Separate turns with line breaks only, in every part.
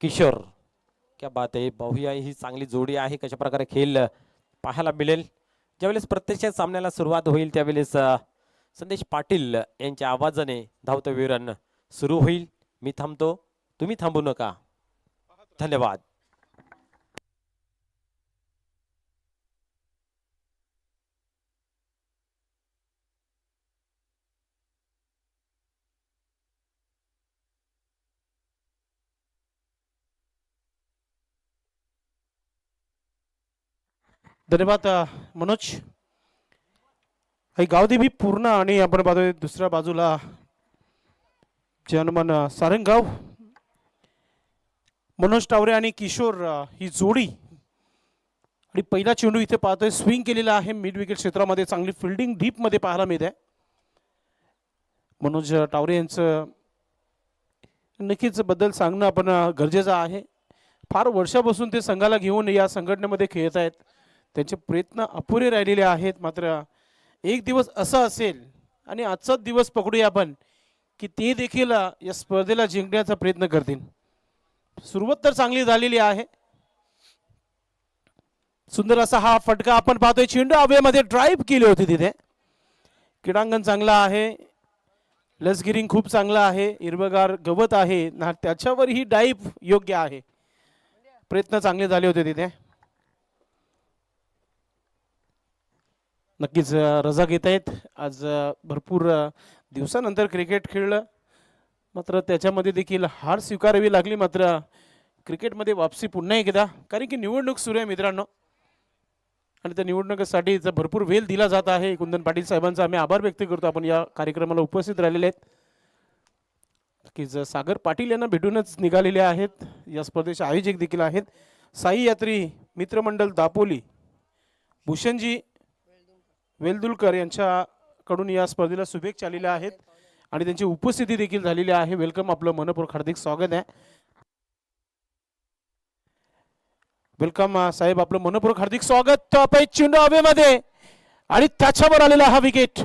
किशोर. क्या बात आहे, पाहूया ही चांगली जोडी आहे, कशा प्रकारे खेळ पाहायला मिळेल. ज्यावेळेस प्रत्यक्ष सामन्याला सुरुवात होईल त्यावेळेस संदेश पाटील यांच्या आवाजाने धावतं वीरन सुरू होईल. मी थांबतो, तुम्ही थांबू नका. धन्यवाद.
धन्यवाद मनोज. गावदेवी पूर्ण आणि आपण पाहतोय दुसऱ्या बाजूला जनमन सारंगगाव. मनोज टावरे आणि किशोर ही जोडी आणि पहिला चेंडू इथे पाहतोय स्विंग केलेला आहे मिड विकेट क्षेत्रामध्ये. चांगली फिल्डिंग डीप मध्ये पाहायला मिळते. मनोज टावरे यांचं नक्कीच बद्दल सांगणं आपण गरजेचं आहे. फार वर्षापासून ते संघाला घेऊन या संघटनेमध्ये खेळत आहेत. त्यांचे प्रयत्न अपुरे राहिलेले आहेत. मात्र एक दिवस असा असेल आणि आजचाच दिवस पकडूया आपण की ते देखील या स्पर्धेला जिंकण्याचा प्रयत्न करतील. सुरुवात तर चांगली झालेली आहे. सुंदर असा हा फटका आपण पाहतोय. चेंडू हवेमध्ये ड्राईव्ह केली होती तिथे. क्रीडांगण चांगला आहे, लसगिरिंग खूप चांगला आहे, हिरवगार गवत आहे, त्याच्यावर ही डाईव्ह योग्य आहे. प्रयत्न चांगले झाले होते तिथे. नक्कीच रजा घेत आहेत. आज भरपूर दिवसानंतर क्रिकेट खेळलं, मात्र त्याच्यामध्ये देखील हार स्वीकारावी लागली. मात्र क्रिकेटमध्ये वापसी पुन्हा एकदा, कारण की निवडणूक सुरू आहे मित्रांनो, आणि त्या निवडणुकीसाठी भरपूर वेळ दिला जात आहे. कुंदन पाटील साहेबांचा आम्ही आभार व्यक्त करतो. आपण या कार्यक्रमाला उपस्थित राहिलेले आहेत. नक्कीच सागर पाटील यांना भेटूनच निघालेले आहेत. या स्पर्धेचे आयोजक देखील आहेत. साई यात्री मित्रमंडळ दापोली, भूषणजी वेलदुलकर यांच्याकडून या स्पर्धेला शुभेच्छा आलेल्या आहेत आणि त्यांची उपस्थिती देखील झालेली आहे. वेलकम, आपलं मनपूर्वक हार्दिक स्वागत आहे. वेलकम साहेब, आपलं मनपूर्वक हार्दिक स्वागत. चेंडू हवेमध्ये आणि त्याच्यावर आलेला हा विकेट.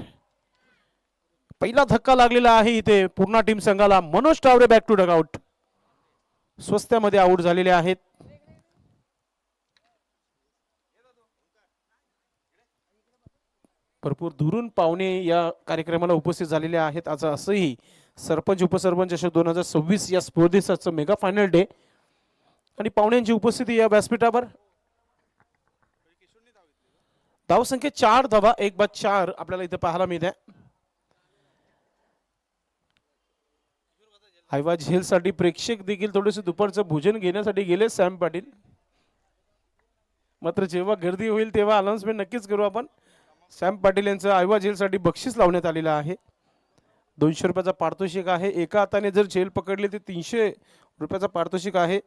पहिला धक्का लागलेला आहे इथे पूर्ण टीम संघाला. Manoj Taware back to dugout, स्वस्त्यामध्ये आउट झालेले आहेत. भरपूर दुरून पाहुणे या कार्यक्रमाला उपस्थित झालेले आहेत. आज असंही सरपंच उपसरपंच अशा 2026 या स्पर्धेचं मेगा फायनल डे आणि पाहुण्यांची उपस्थिती या व्यासपीठावर. धावसंख्या 4 धावा, 1 बाद 4 आपल्याला इथे पाहायला मिळते. आयवाज झेल साठी प्रेक्षक देखील थोडेसे दुपारचं भोजन घेण्यासाठी गेले सॅम पाटील. मात्र जेव्हा गर्दी होईल तेव्हा अनाउन्समेंट नक्कीच करू आपण. सॅम पाटील यांचं आयवा जेलसाठी बक्षीस लावण्यात आलेलं आहे. 200 रुपयाचा पारितोषिक आहे. एका हाताने जर झेल पकडले तर 300 रुपयाचा पारितोषिक आहे.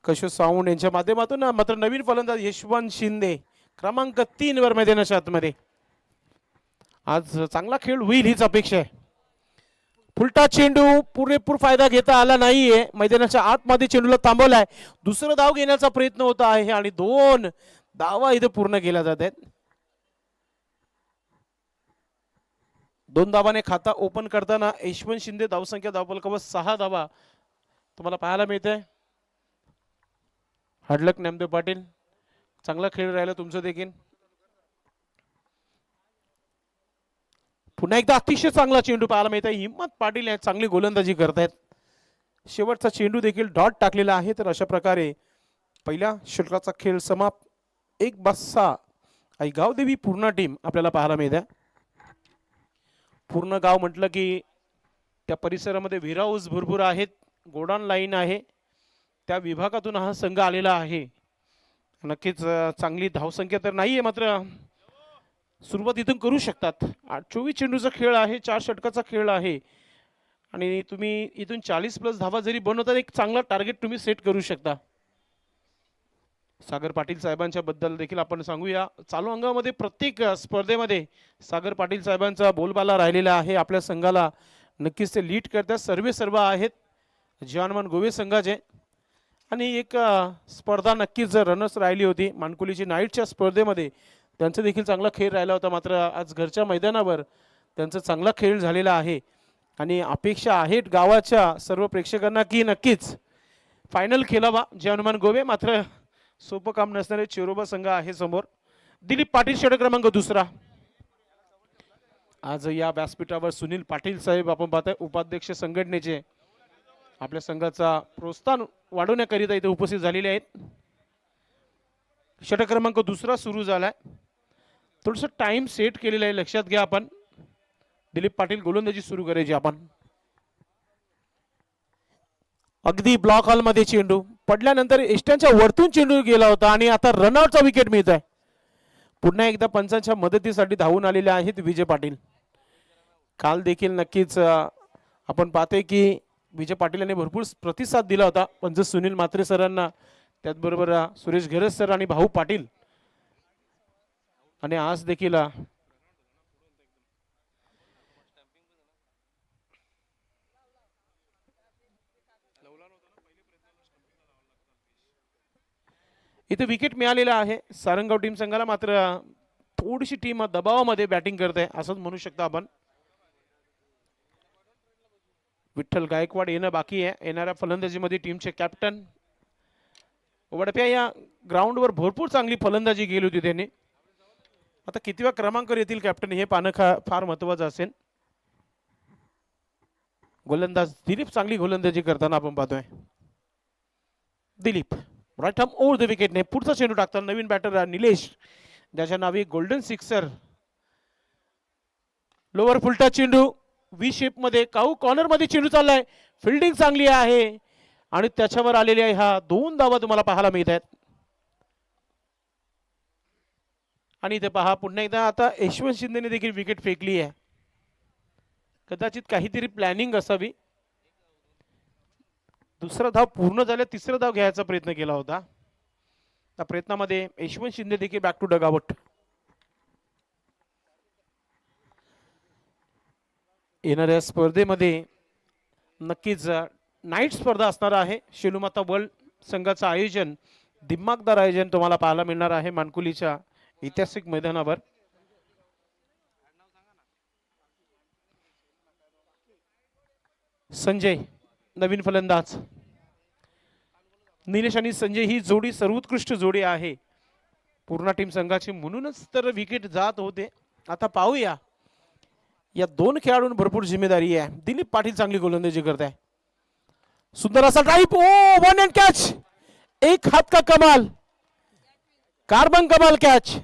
कशो साऊंड यांच्या माध्यमातून. मात्र नवीन फलंदाज यशवंत शिंदे क्रमांक 3 वर मैदानाच्या आतमध्ये. आज चांगला खेळ होईल हीच अपेक्षा आहे. फुलटा चेंडू पुरेपूर फायदा घेता आला नाहीये. मैदानाच्या आतमध्ये चेंडूला थांबवलाय. दुसरं धाव घेण्याचा प्रयत्न होत आहे आणि 2 धावा इथे पूर्ण केल्या जात आहेत. 2 धावाने खाता ओपन करताना यशवंत शिंदे धावसंख्या धावफलकावर 6 धावा तुम्हाला पाहायला मिळते. हार्डलक नामदेव पाटील, चांगला खेळ राहिला तुमचं देखील. पुन्हा एकदा अतिशय चांगला चेंडू पाहायला मिळत आहे. हिम्मत पाटील चांगली गोलंदाजी करतायत. शेवटचा चेंडू देखील डॉट टाकलेला आहे. तर अशा प्रकारे पहिल्या षटकाचा खेळ समाप्त. 1 बाद 6 आई गावदेवी पूर्ण टीम आपल्याला पाहायला मिळते. पूर्ण गाव म्हटलं की त्या परिसरामध्ये व्हेर हाऊस भरपूर आहेत. गोडाऊन लाईन आहे, त्या विभागातून हा संघ आलेला आहे. नक्कीच चांगली धावसंख्या तर नाहीये, मात्र सुरुवात इथून करू शकतात. 24 चेंडूचा खेळ आहे, 4 षटकाचा खेळ आहे आणि तुम्ही इथून 40+ धावा जरी बनवता एक चांगला टार्गेट तुम्ही सेट करू शकता. सागर पाटील साहेबांच्या बद्दल देखील आपण सांगूया. चालू अंगामध्ये प्रत्येक स्पर्धेमध्ये सागर पाटील साहेबांचा बोलबाला राहिलेला आहे. आपल्या संघाला नक्कीच ते लीड करतात. सर्व आहेत जानमन गोवे संघाचे. आणि एक स्पर्धा नक्कीच रनर्स राहिली होती मानकुलीची नाईटच्या स्पर्धेमध्ये. त्यांचा देखील चांगला खेळ राहिला होता. मात्र आज घरच्या मैदानावर त्यांचा चांगला खेळ झालेला आहे. आणि अपेक्षा आहेत गावाच्या सर्व प्रेक्षकांना की नक्कीच फायनल खेळावा जे हनुमान गोवे. मात्र सोपं काम नसणारे चिरोबा संघ आहे समोर. दिलीप पाटील षटक क्रमांक दुसरा. आज या व्यासपीठावर सुनील पाटील साहेब आपण पाहताय उपाध्यक्ष संघटनेचे आपल्या संघाचा प्रोत्साहन वाढवण्याकरिता इथे उपस्थित झालेले आहेत. षटक क्रमांक दुसरा सुरू झालाय. थोडस टाइम सेट केलेला आहे लक्षात घ्या आपण. दिलीप पाटील गोलंदाजी सुरू करायची आपण. अगदी ब्लॉक हॉल मध्ये चेंडू पडल्यानंतर एष्ट्यांच्या वरतून चेंडू गेला होता आणि आता रनआउटचा विकेट मिळत आहे. पुन्हा एकदा पंचांच्या मदतीसाठी धावून आलेले आहेत विजय पाटील. काल देखील नक्कीच आपण पाहतोय की विजय पाटील यांनी भरपूर प्रतिसाद दिला होता पंच सुनील म्हात्रे सरांना, त्याचबरोबर सुरेश घरज सर आणि भाऊ पाटील. आणि आज देखील इथे विकेट मिळालेला आहे सारंगाव टीम संघाला. मात्र थोडीशी टीम दबावामध्ये बॅटिंग करते असंच म्हणू शकतो आपण. विठ्ठल गायकवाड येणं बाकी आहे. येणाऱ्या फलंदाजीमध्ये टीमचे कॅप्टन वडप्या या ग्राउंडवर भरपूर चांगली फलंदाजी गेली होती त्यांनी. आता कितव्या क्रमांकावर येतील कॅप्टन हे पाहणं फार महत्वाचं असेल. गोलंदाज दिलीप चांगली गोलंदाजी करताना आपण पाहतोय. Dilip right arm over the विकेटने पुढचा चेंडू टाकतात नवीन बॅटर निलेश, ज्याच्या नावे गोल्डन सिक्सर. लोअर फुलटा चेंडू व्ही शेप मध्ये काऊ कॉर्नर मध्ये चेंडू चाललाय. फिल्डिंग चांगली आहे आणि त्याच्यावर आलेल्या ह्या 2 धावा तुम्हाला पाहायला मिळत आहेत. आणि इथे पहा पुन्हा एकदा आता यशवंत शिंदेने देखील विकेट फेकली आहे. कदाचित काहीतरी प्लॅनिंग असावी. दुसरा धाव पूर्ण झाल्या तिसरा धाव घ्यायचा प्रयत्न केला होता. त्या प्रयत्नामध्ये यशवंत शिंदे देखील बॅक टू डगआउट. येणाऱ्या स्पर्धेमध्ये नक्कीच नाईट स्पर्धा असणार आहे. शेलूमाता वर्ल्ड संघाचं आयोजन दिमागदार आयोजन तुम्हाला पाहायला मिळणार आहे मानकुलीच्या ऐतिहासिक मैदानावर. संजय नवीन फलंदाज. निलेश आणि संजय ही जोडी सर्वोत्कृष्ट जोडी आहे पूर्ण टीम संघाची, म्हणूनच तर विकेट जात होते. आता पाहूया या 2 खेळाडूंवर भरपूर जिम्मेदारी आहे. दिलीप पाटील चांगली गोलंदाजी करत आहे. सुंदर असा drive. Oh one hand catch. एक हात का कमाल, कार्बन कमाल कॅच.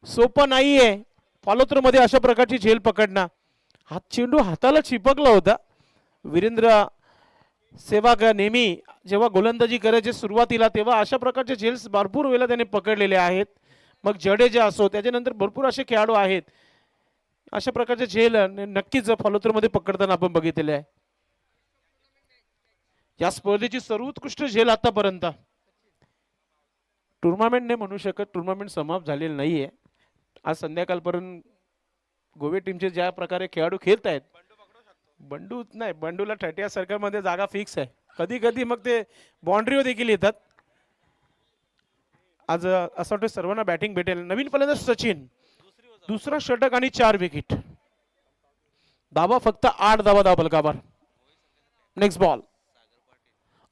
सोपं नाहीये फॉलोथ्रो मध्ये अशा प्रकारची झेल पकडणं. हा चेंडू हाताला चिपकला होता. वीरेंद्र सेवाग नेहमी जेव्हा गोलंदाजी करायचे सुरुवातीला तेव्हा अशा प्रकारचे झेल्स भरपूर वेळेला त्याने पकडलेले आहेत. मग जडेजा असो त्याच्यानंतर भरपूर असे खेळाडू आहेत अशा प्रकारचे झेल नक्कीच फॉलोथ्रो मध्ये पकडताना आपण बघितलेले आहे. या स्पर्धेची सर्वोत्कृष्ट झेल आतापर्यंत टुर्नामेंट नाही म्हणू शकत, टुर्नामेंट समाप्त झालेली नाहीये. आज संध्याकाळपर्यंत गोवे टीमचे ज्या प्रकारे खेळाडू खेळत आहेत, बंडू नाही बंडूला 30 सर्कल मध्ये जागा फिक्स आहे. कधी कधी मग ते बाउंड्रीवर देखील येतात. आज असं वाटतं सर्वांना बॅटिंग भेटेल. नवीन फलंदाज सचिन, दुसरा षटक आणि 4 विकेट. धावा फक्त 8 धावा फलकावर. Next ball.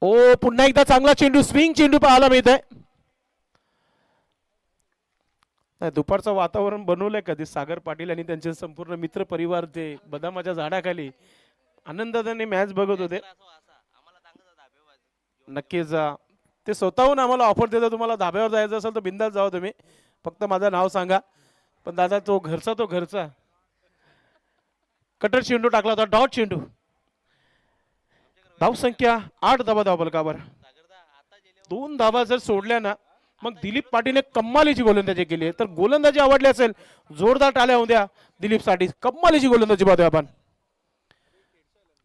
ओ पुन्हा एकदा चांगला चेंडू, स्विंग चेंडू पाहायला मिळत आहे. दुपारचं वातावरण बनवलंय कधी सागर पाटील आणि त्यांचे संपूर्ण मित्र परिवार ते बदामाच्या झाडाखाली आनंदाने मॅच बघत होते. नक्कीच ते स्वतःहून आम्हाला ऑफर देतात, तुम्हाला धाब्यावर जायचं असेल तर बिंदास जावा तुम्ही, फक्त माझं नाव सांगा. पण दादा तो घरचा कटर चेंडू टाकला होता, डॉट चेंडू. धाव संख्या 8 धावा फलकावर. 2 धावा जर सोडल्या ना मग दिलीप पाटीलने कम्मालीची गोलंदाजी केली आहे. तर गोलंदाजी आवडली असेल जोरदार टाळ्या होऊ द्या दिलीपसाठी. कम्मालीची गोलंदाजी पाहतोय आपण.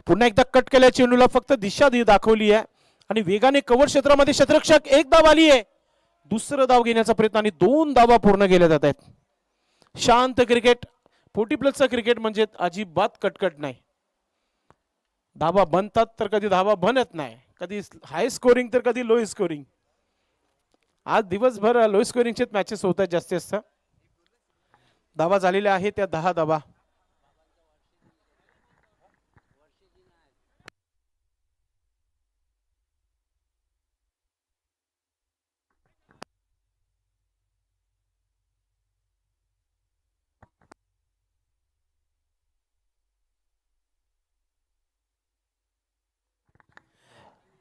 पुन्हा एकदा कट केल्या चेंडूला फक्त दिशा दाखवली आहे आणि वेगाने कव्हर क्षेत्रामध्ये क्षेत्ररक्षक. 1 धाव आली आहे. दुसरं धाव घेण्याचा प्रयत्न आणि 2 धावा पूर्ण केल्या जात आहेत. शांत क्रिकेट. 40+ क्रिकेट म्हणजे अजिबात कटकट नाही. धावा बनतात तर कधी धावा बनत नाही, कधी हाय स्कोरिंग तर कधी लो स्कोरिंग. आज दिवसभर लो स्कोरिंगचे मॅचेस होत आहेत जास्तीत जास्त. धावा झालेल्या आहेत त्या 10 धावा.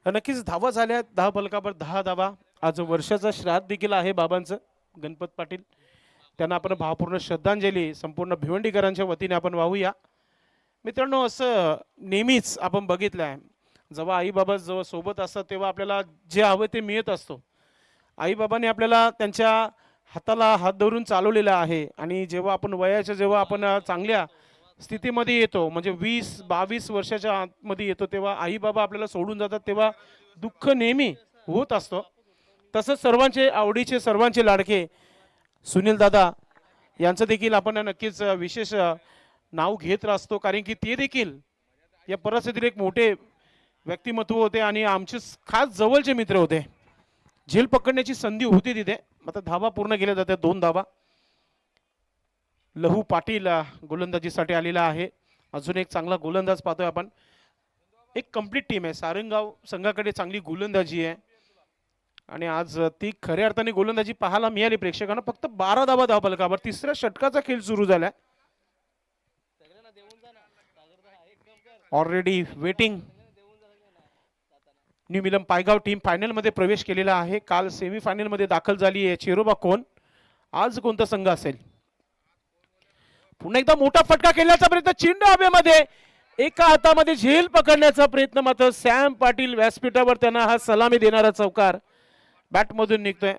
नक्कीच धावा झाल्या 10 फलकावर 10 धावा. आज वर्षाचा श्राद्ध देखील आहे बाबांचं, गणपत पाटील. त्यांना आपण भावपूर्ण श्रद्धांजली संपूर्ण भिवंडीकरांच्या वतीने आपण वाहूया. मित्रांनो, असं नेहमीच आपण बघितलं आहे, जेव्हा आई बाबा जेव्हा सोबत असतात तेव्हा आपल्याला जे हवं ते मिळत असतो. आई बाबांनी आपल्याला त्यांच्या हाताला हात धरून चालवलेला आहे. आणि जेव्हा आपण वयाच्या जेव्हा आपण चांगल्या स्थितीमध्ये येतो, म्हणजे 20-22 वर्षाच्या आतमध्ये येतो, तेव्हा आई बाबा आपल्याला सोडून जातात, तेव्हा दुःख नेहमी होत असतो. तसंच सर्वांचे आवडीचे सर्वांचे लाडके सुनील दादा यांचं देखील आपण नक्कीच विशेष नाव घेत असतो, कारण की ते देखील या परिस्थितीत एक मोठे व्यक्तिमत्व होते आणि आमचे खास जवळचे मित्र होते. झेल पकडण्याची संधी होती तिथे. आता धावा पूर्ण केल्या जाते, 2 धावा. लहू पाटील गोलंदाजीसाठी आलेला आहे. अजून एक चांगला गोलंदाज पाहतोय आपण. एक कंप्लीट टीम आहे. सारंगाव संघाकडे चांगली गोलंदाजी आहे आणि आज ती खऱ्या अर्थाने गोलंदाजी पाहायला मिळाली प्रेक्षकांना. फक्त 12 धावा धावफलकावर. तिसऱ्या षटकाचा खेळ सुरू झालाय. Already waiting. New Milam Paygaon team final मध्ये प्रवेश केलेला आहे. काल सेमीफायनल मध्ये दाखल झाली आहे चेरोबा कोण. आज कोणता संघ असेल. पुन्हा एकदा मोठा फटका खेळण्याचा प्रयत्न. चेंडू हवेमध्ये. एका हातामध्ये झेल पकडण्याचा प्रयत्न. मात्र सॅम पाटील व्यासपीठावर त्यांना हा सलामी देणारा चौकार बॅट मधून निघतोय.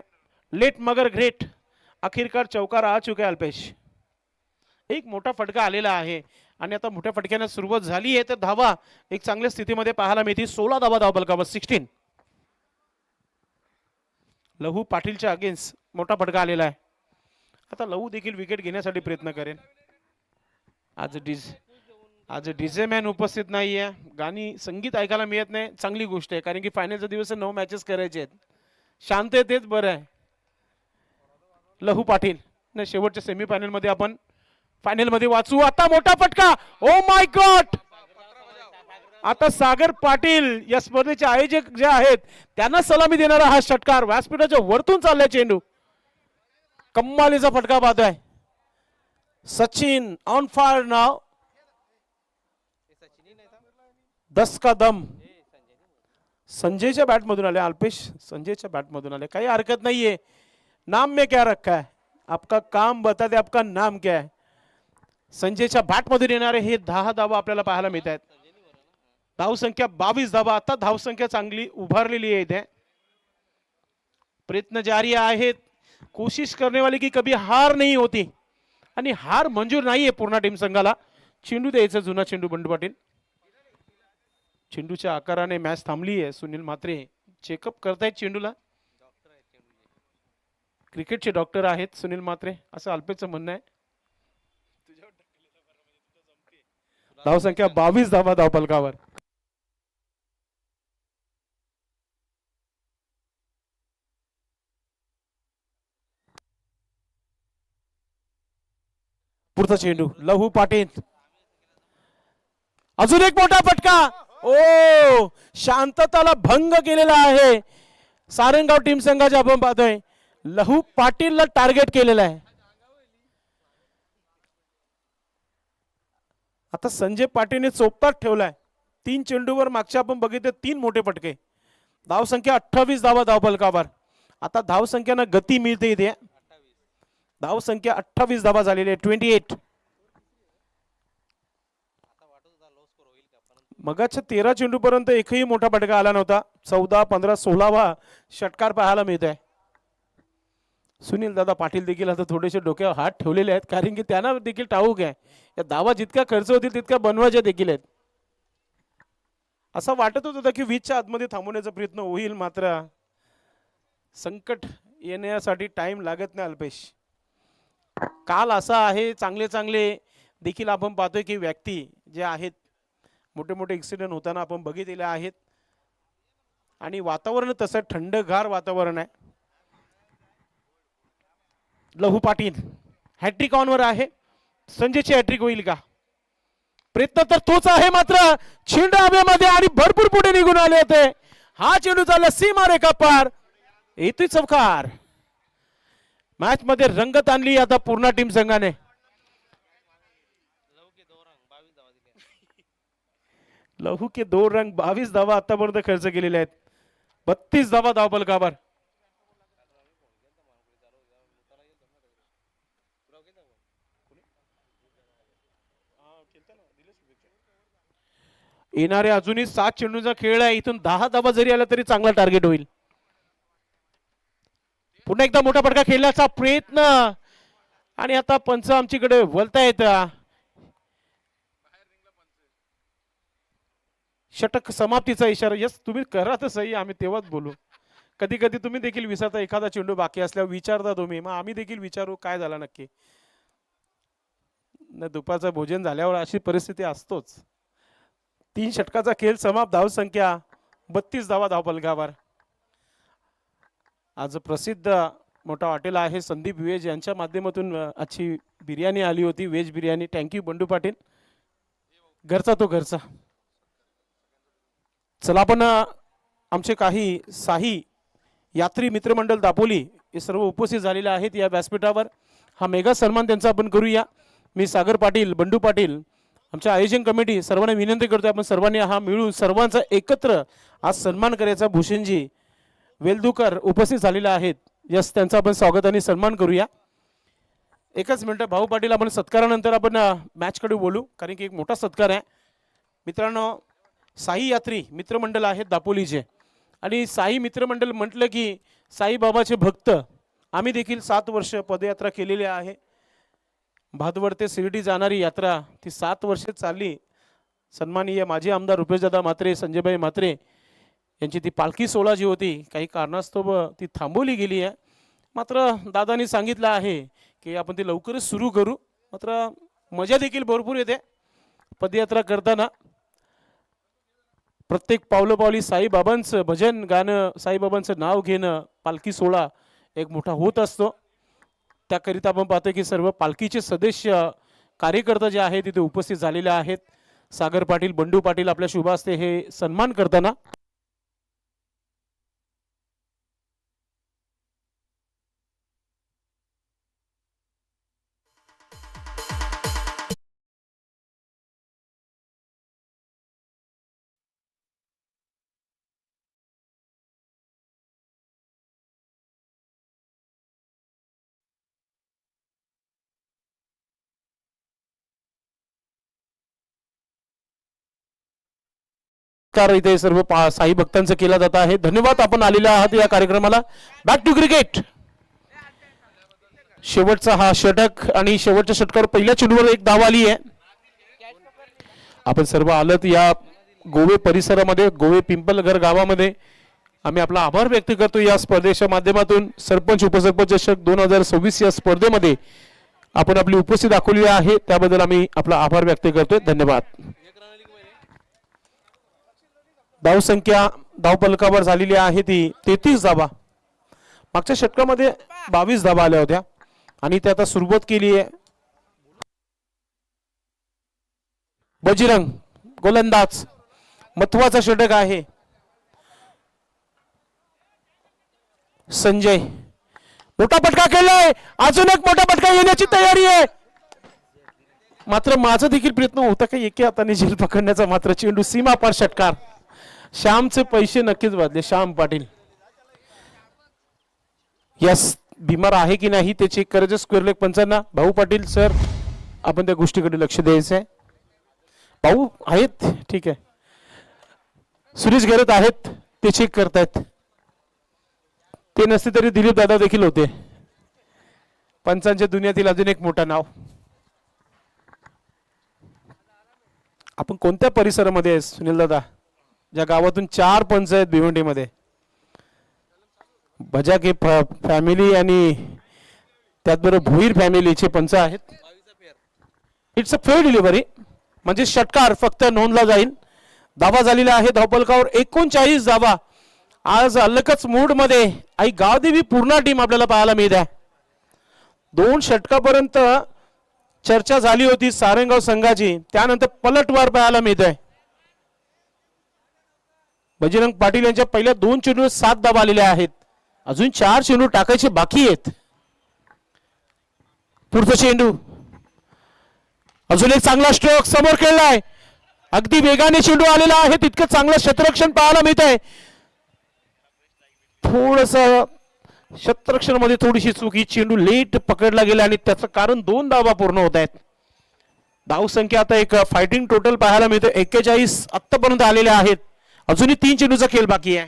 लेट मगर ग्रेट. अखेरकार चौकार आ चुका अल्पेश. एक मोठा फटका आलेला आहे आणि आता मोठ्या फटक्याने सुरुवात झाली आहे. तर धावा एक चांगल्या स्थितीमध्ये पाहायला मिळते. 16 धावा धावफलकावर 16. लहू पाटीलच्या अगेन्स्ट मोठा फटका आलेला आहे. आता लहू देखील विकेट घेण्यासाठी प्रयत्न करेल. आज डीजे मॅन उपस्थित नाहीये. गाणी संगीत ऐकायला मिळत नाही. चांगली गोष्ट आहे, कारण की फायनलचा दिवस 9 मॅचेस करायचे आहेत. शांततेत बरं आहे. लहू पाटील न शेवटच्या सेमीफायनल मध्ये आपण फायनल मध्ये वाचू. आता मोठा फटका. Oh my God. आता सागर पाटील या स्पर्धेचे आयोजक जे आहेत त्यांना सलामी देणारा हा षटकार. व्यासपीठाच्या वरतून चाललाय चेंडू. कम्मालीचा फटका पाहतोय. सचिन ऑन फायर नाव. 10 का दम. संजयच्या बॅट मधून आले. अल्पेश संजयच्या बॅट मधून आले. काही हरकत नाहीये. नाम में क्या रखा है. आपका काम बता दे, आपका नाम क्या है. संजयच्या बॅट मधून येणारे हे 10 धावा आपल्याला पाहायला मिळत आहेत. धावसंख्या 22 धावा. आता धावसंख्या चांगली उभारलेली आहे इथे. प्रयत्न जारी आहेत. कोशिश करने वाले की कभी हार नहीं होती आणि हार मंजूर नाहीये पूर्ण टीम संघाला. चेंडू द्यायचा जुना चेंडू. बंडू पाटील चेंडूच्या आकाराने मॅच थांबली आहे. सुनील म्हात्रे चेकअप करतायत चेंडूला. क्रिकेटचे डॉक्टर आहेत सुनील म्हात्रे असं अल्पेचं म्हणणं आहे. धावसंख्या 22 धावा धावफलकावर. पुढचा चेंडू. लहू पाटील. अजून एक मोठा फटका. ओ शांतताला भंग केलेला आहे सारंगाव टीम संघाचे. आपण पाहतोय लहू पाटीलला टार्गेट केलेलं आहे. आता संजय पाटीलने चोपतात ठेवलाय. 3 चेंडूवर मागच्या आपण बघितले 3 मोठे फटके. धावसंख्या 28 धावा धावफलकावर. आता धावसंख्यानं गती मिळते इथे. धावसंख्या 28 धावा झालेली आहे. 28. मगाच्या 13 चेंडू पर्यंत एकही मोठा फटका आला नव्हता. 14, 15, 16वा षटकार पाहायला मिळत आहे. सुनील दादा पाटील देखील आता थोडेसे डोक्यावर हात ठेवलेले आहेत, कारण की त्यांना देखील ठाऊक आहे या धावा जितका खर्च होतील तितक्या बनवायच्या देखील आहेत. असं वाटत होतं की 20च्या आतमध्ये थांबवण्याचा प्रयत्न होईल, मात्र संकट येण्यासाठी टाइम लागत नाही अल्पेश. काल असा आहे, चांगले चांगले देखील आपण पाहतोय की व्यक्ती जे आहेत मोठे मोठे ॲक्सिडेंट होताना आपण बघितलेले आहेत आणि वातावरण तसं थंडगार वातावरण आहे. लहू पाटील हॅट्रिक ऑनवर आहे. संजयची हॅट्रिक होईल का? प्रयत्न तर तोच आहे, मात्र चेंडू हवेमध्ये आणि भरपूर पुढे निघून आले होते. हा चेंडू चालला सीमा रेखा पार. येतोय चौकार. मॅच मध्ये रंगत आणली आता पूर्ण टीम संघाने. लहू के 2 रंग 22 धावा आतापर्यंत खर्च केलेले आहेत. 32 धावा धावफलकावर. येणारे अजूनही 7 चेंडूंचा खेळ आहे. इथून 10 धावा जरी आला तरी चांगला टार्गेट होईल. पुन्हा एकदा मोठा फटका खेळण्याचा प्रयत्न आणि आता पंच आमच्याकडे वळतायत. षटक समाप्तीचा इशारा. यस, तुम्ही करा तर सही, आम्ही तेव्हाच बोलू. कधी कधी तुम्ही देखील विसरता, एखादा चेंडू बाकी असल्यावर विचारता तुम्ही, मग आम्ही देखील विचारू काय झाला नक्की. न दुपारचं भोजन झाल्यावर अशी परिस्थिती असतोच. 3 षटकाचा खेळ समाप्त. धावसंख्या 32 धावा धावफलकावर. आज प्रसिद्ध मोठा हॉटेल आहे संदीप व्हेज, यांच्या माध्यमातून आजची बिर्याणी आली होती, व्हेज बिर्याणी. थँक्यू बंडू पाटील. घरचा तो घरचा. चला आपण आमचे काही साही यात्री मित्रमंडळ दापोली हे सर्व उपस्थित झालेले आहेत या व्यासपीठावर. हा मेगा सन्मान त्यांचा आपण करूया. मी सागर पाटील, बंडू पाटील, आमच्या आयोजन कमिटी सर्वांना विनंती करतो आपण सर्वांनी हा मिळून सर्वांचा एकत्र आज सन्मान करायचा. भूषणजी वेलदुकर उपस्थित झालेले आहेत. यस, त्यांचा आपण स्वागत आणि सन्मान करूया. एकच मिनिट भाऊ पाटील, आपण सत्कारानंतर आपण मॅचकडे बोलू, कारण की एक मोठा सत्कार आहे. मित्रांनो, साई यात्री मित्रमंडळ आहेत दापोलीचे, आणि साई मित्रमंडळ म्हटलं की साईबाबाचे भक्त. आम्ही देखील 7 वर्ष पदयात्रा केलेली आहे. भादवड ते शिर्डी जाणारी यात्रा ती 7 वर्षे चालली. सन्माननीय माजी आमदार रुपेशदादा म्हात्रे, संजयभाई म्हात्रे यांची ती पालखी सोहळा जी होती काही कारणास्तव ती थांबवली गेली आहे. मात्र दादांनी सांगितलं आहे की आपण ती लवकरच सुरू करू. मात्र मजा देखील भरपूर येते पदयात्रा करताना. प्रत्येक पावलोपावली साईबाबांचं भजन गाणं, साईबाबांचं नाव घेणं, पालखी सोहळा एक मोठा होत असतो. त्याकरिता आपण पाहतो की सर्व पालखीचे सदस्य कार्यकर्ता जे आहेत तिथे उपस्थित झालेले आहेत. सागर पाटील, बंडू पाटील आपल्या शुभ हस्ते हे सन्मान करताना. इथे सर्व साई भक्तांचं केला जात आहे. धन्यवाद, आपण आलेले आहात या कार्यक्रमाला. Back to cricket. शेवटचा हा षटक आणि शेवटच्या षटकावर पहिल्या चेंडूवर एक धाव आली आहे. आपण सर्व आलत या गोवे परिसरामध्ये, गोवे पिंपलघर गावामध्ये. आम्ही आपला आभार व्यक्त करतो या स्पर्धेच्या माध्यमातून. सरपंच उपसरपंच चषक 2026 या स्पर्धेमध्ये आपण आपली उपस्थिती दाखवली आहे, त्याबद्दल आम्ही आपला आभार व्यक्त करतोय. धन्यवाद. धावसंख्या धावफलकावर झालेली आहे ती 33 धावा. मागच्या षटकामध्ये 22 धावा आल्या होत्या आणि ते आता सुरुवात केली आहे. बजरंग गोलंदाज, महत्वाचा षटक आहे. संजय मोठा फटका केलाय, अजून एक मोठा फटका येण्याची तयारी आहे. मात्र माझा देखील प्रयत्न होता की एके हाताने झेल पकडण्याचा, मात्र चेंडू सीमा पार षटकार. श्यामचे पैसे नक्कीच वाजले. श्याम पाटील यस, बिमार आहे की नाही ते चेक करायचं स्क्वेअर लेग पंचांना. भाऊ पाटील सर, आपण त्या गोष्टीकडे लक्ष द्यायचं आहे. भाऊ आहेत, ठीक आहे. सुरेश गरत आहेत, ते चेक करतायत. ते नसते तरी दिलीप दादा देखील होते. पंचांच्या दुनियातील अजून एक मोठं नाव. आपण कोणत्या परिसरामध्ये आहे सुनील दादा? ज्या गावातून 4 पंच आहेत भिवंडीमध्ये. भजाके फॅमिली आणि त्याचबरोबर भोईर फॅमिलीचे पंच आहेत. इट्स अ फेअर डिलिव्हरी, म्हणजे षटकार फक्त नोंदला जाईल. धावा झालेला आहे धावफलकावर 39 धावा. आज अलगच मूड मध्ये आई गावदेवी पूर्ण टीम आपल्याला पाहायला मिळत आहे. 2 षटकापर्यंत चर्चा झाली होती सारंगाव संघाची, त्यानंतर पलटवार पाहायला मिळत आहे. बजरंग पाटील यांच्या पहिल्या 2 चेंडूवर 7 धावा आलेल्या आहेत. अजून 4 चेंडू टाकायचे बाकी आहेत. पुढचा चेंडू, अजून एक चांगला स्ट्रोक समोर खेळलाय. अगदी वेगाने चेंडू आलेला आहे, तितकं चांगलं क्षेत्ररक्षण पाहायला मिळत आहे. थोडस क्षेत्ररक्षण मध्ये थोडीशी चूक, ही चेंडू लेट पकडला गेला आणि त्याचं कारण 2 धावा पूर्ण होत आहेत. धावसंख्या आता एक फायटिंग टोटल पाहायला मिळते, 41 आतापर्यंत आलेले आहेत. अजूनही 3 चेंडूचा खेळ बाकी आहे.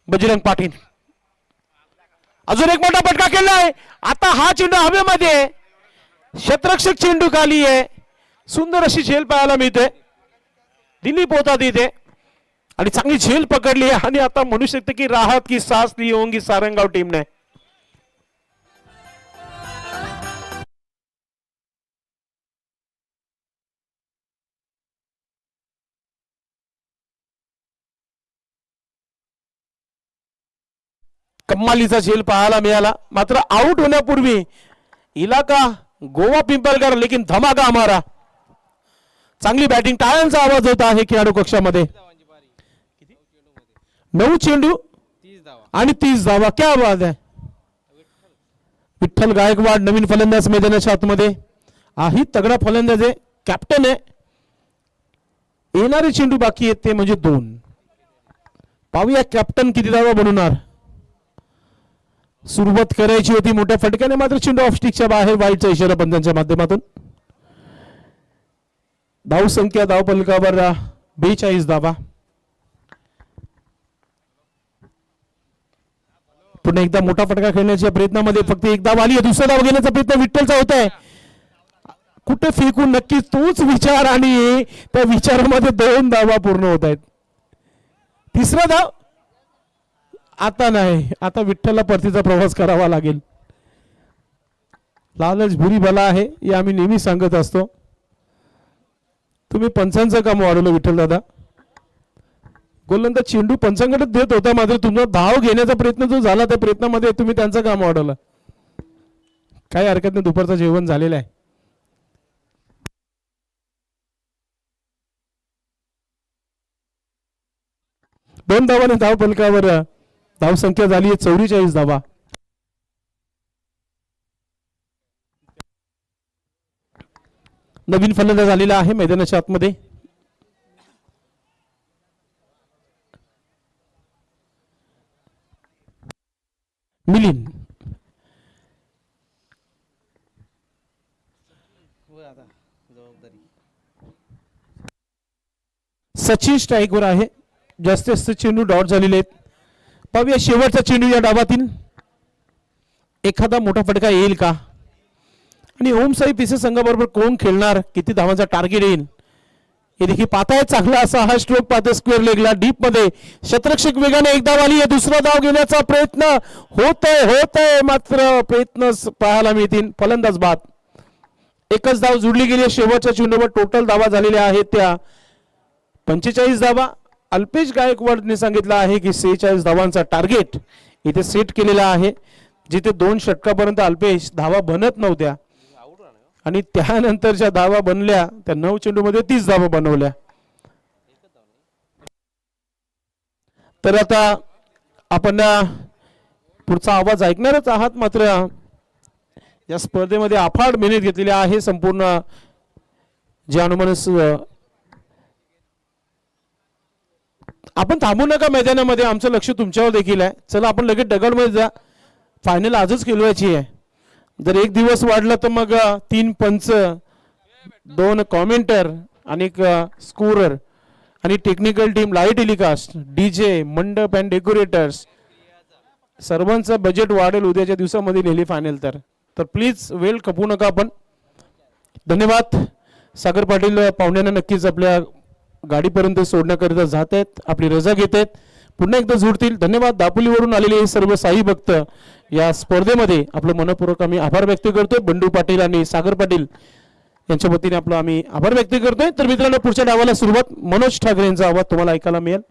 बजरंग पाटील अजून एक मोठा फटका केलाय. आता हा चेंडू हवेमध्ये, क्षेत्ररक्षक चेंडू खाली आहे. सुंदर अशी झेल पाहायला मिळते. दिलीप होता तिथे आणि चांगली झेल पकडली आहे आणि आता म्हणू शकते की राहत की सास ली होंगी सारंगाव टीमने. कम्मालीचा झेल पाहायला मिळाला, मात्र आउट होण्यापूर्वी इलाका गोवा पिंपलकर लेकिन धमाका हमारा. चांगली बॅटिंग, टाळ्यांचा आवाज होता आहे खेळाडू कक्षामध्ये. 9 चेंडू आणि 30 धावा, क्या बात आहे. विठ्ठल गायकवाड नवीन फलंदाज मैदानाच्या आतमध्ये. ही तगडा फलंदाज आहे, कॅप्टन आहे. येणारे चेंडू बाकी आहेत ते म्हणजे 2. पाहूया कॅप्टन किती धावा बनवणार. सुरुवात करायची होती मोठ्या फटक्याने, मात्र चेंडू ऑफ स्टिकच्या बाहेर, वाईटचा इशारा पंचांच्या माध्यमातून. धाव संख्या धाव फलकावर 42 धावा. पुन्हा एकदा मोठा फटका खेळण्याच्या प्रयत्नामध्ये फक्त एक धाव आली. दुसरा धाव घेण्याचा प्रयत्न विठ्ठलचा होत आहे. कुठे फेकून, नक्की तोच विचार आणि त्या विचारामध्ये 2 धावा पूर्ण होत आहेत. तिसरा धाव आता नाही, आता विठ्ठलला परतीचा प्रवास करावा लागेल. लालच बुरी बला आहे हे आम्ही नेहमी सांगत असतो. तुम्ही पंचांचं काम वाढवलं विठ्ठल दादा. गोलंदाज चेंडू पंचांकडे देत होता, मात्र तुमचा धाव घेण्याचा प्रयत्न जो झाला त्या प्रयत्नामध्ये तुम्ही त्यांचं काम वाढवलं. काही हरकत नाही, दुपारचं जेवण झालेलं आहे. दोन धावाने धाव फलकावर धाव संख्या झाली आहे 44 धावा. नवीन फलंदाज झालेला आहे मैदानाच्या आतमध्ये. मिलिंद सचिन स्ट्राईकवर आहे. जास्तीत जास्त चेंडू डॉट झालेले आहेत. पाहूया शेवटचा चेंडू या डावातील, एखादा मोठा फटका येईल का आणि ओम साई पिसे संघाबरोबर कोण खेळणार, किती धावांचा टार्गेट येईल हे देखील पाहताय. चांगला असा हा स्ट्रोक पाहते स्क्वेअर लेगला डीप मध्ये. क्षेत्ररक्षक वेगाने एक धाव आली आहे. दुसरा धाव घेण्याचा प्रयत्न होतोय मात्र प्रयत्न पाहायला मिळतील. फलंदाज बाद. एकच धाव जुडली गेली शेवटच्या चेंडूवर. टोटल धावा झालेल्या आहेत त्या 45 धावा. अल्पेश गायकवाडने सांगितलं आहे की 46 धावांचा टार्गेट इथे सेट केलेला आहे, जिथे 2 षटकापर्यंत अल्पेश धावा बनत नव्हत्या आणि त्यानंतरच्या धावा बनल्या त्या 9 चेंडूमध्ये 30 धावा बनवल्या. तर आता आपण पुढचा आवाज ऐकणारच आहात, मात्र या स्पर्धेमध्ये अफाट मेहनत घेतलेली आहे संपूर्ण जे अनुमानस. आपण थांबू नका मैदानामध्ये, आमचं लक्ष तुमच्यावर देखील आहे. चला आपण लगेच डगडमध्ये जा. फायनल आजच खेळवायची आहे. जर एक दिवस वाढला तर मग 3 पंच, 2 कॉमेंटर आणि एक स्कोरर आणि technical team, live telecast, DJ, मंडप अँड डेकोरेटर्स, सर्वांचं बजेट वाढेल उद्याच्या दिवसामध्ये नेली फायनल. तर प्लीज वेळ खपू नका आपण. धन्यवाद. सागर पाटील पाहुण्यांना नक्कीच आपल्या गाडीपर्यंत सोडण्याकरिता जात आहेत, आपली रजा घेत आहेत. पुन्हा एकदा जुडतील. धन्यवाद. दापोलीवरून आलेले सर्व साई भक्त या स्पर्धेमध्ये आपलं मनपूर्वक आम्ही आभार व्यक्त करतोय. बंडू पाटील आणि सागर पाटील यांच्या वतीने आपलं आम्ही आभार व्यक्त करतोय. तर मित्रांनो, पुढच्या डावाला सुरुवात. मनोज ठाकरे यांचा आवाज तुम्हाला ऐकायला मिळेल.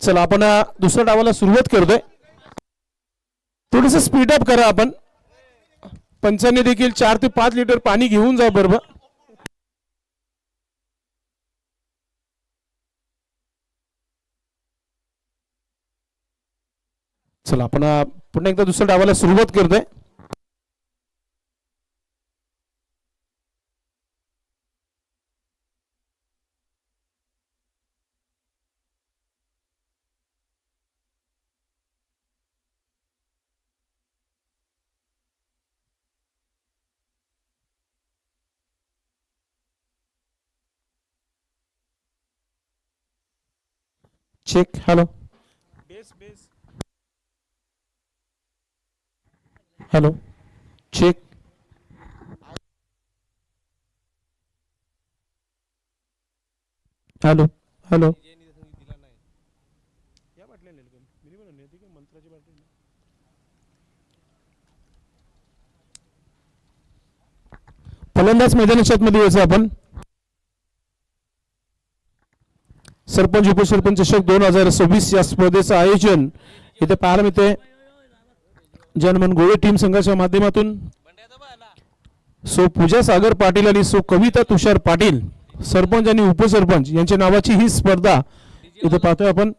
चला आपण दुसऱ्या डावाला सुरुवात करतोय. थोडस स्पीड अप करा आपण. पंचांनी देखील 4 ते 5 लिटर पाणी घेऊन जा बरोबर. चला आपण पुन्हा एकदा दुसऱ्या डावाला सुरुवात करतोय. Check. Hello hello check. Hello hello. फलंदाज मैदानाच्या आतमध्ये यायचं आपण. सरपंच उपसरपंच चषक 2026 या स्पर्धेचं आयोजन इथे पाहायला मिळते. जनमन गोळे टीम संघाच्या माध्यमातून सो पूजा सागर पाटील आणि सो कविता तुषार पाटील सरपंच आणि उपसरपंच यांच्या नावाची ही स्पर्धा इथे पाहतोय आपण.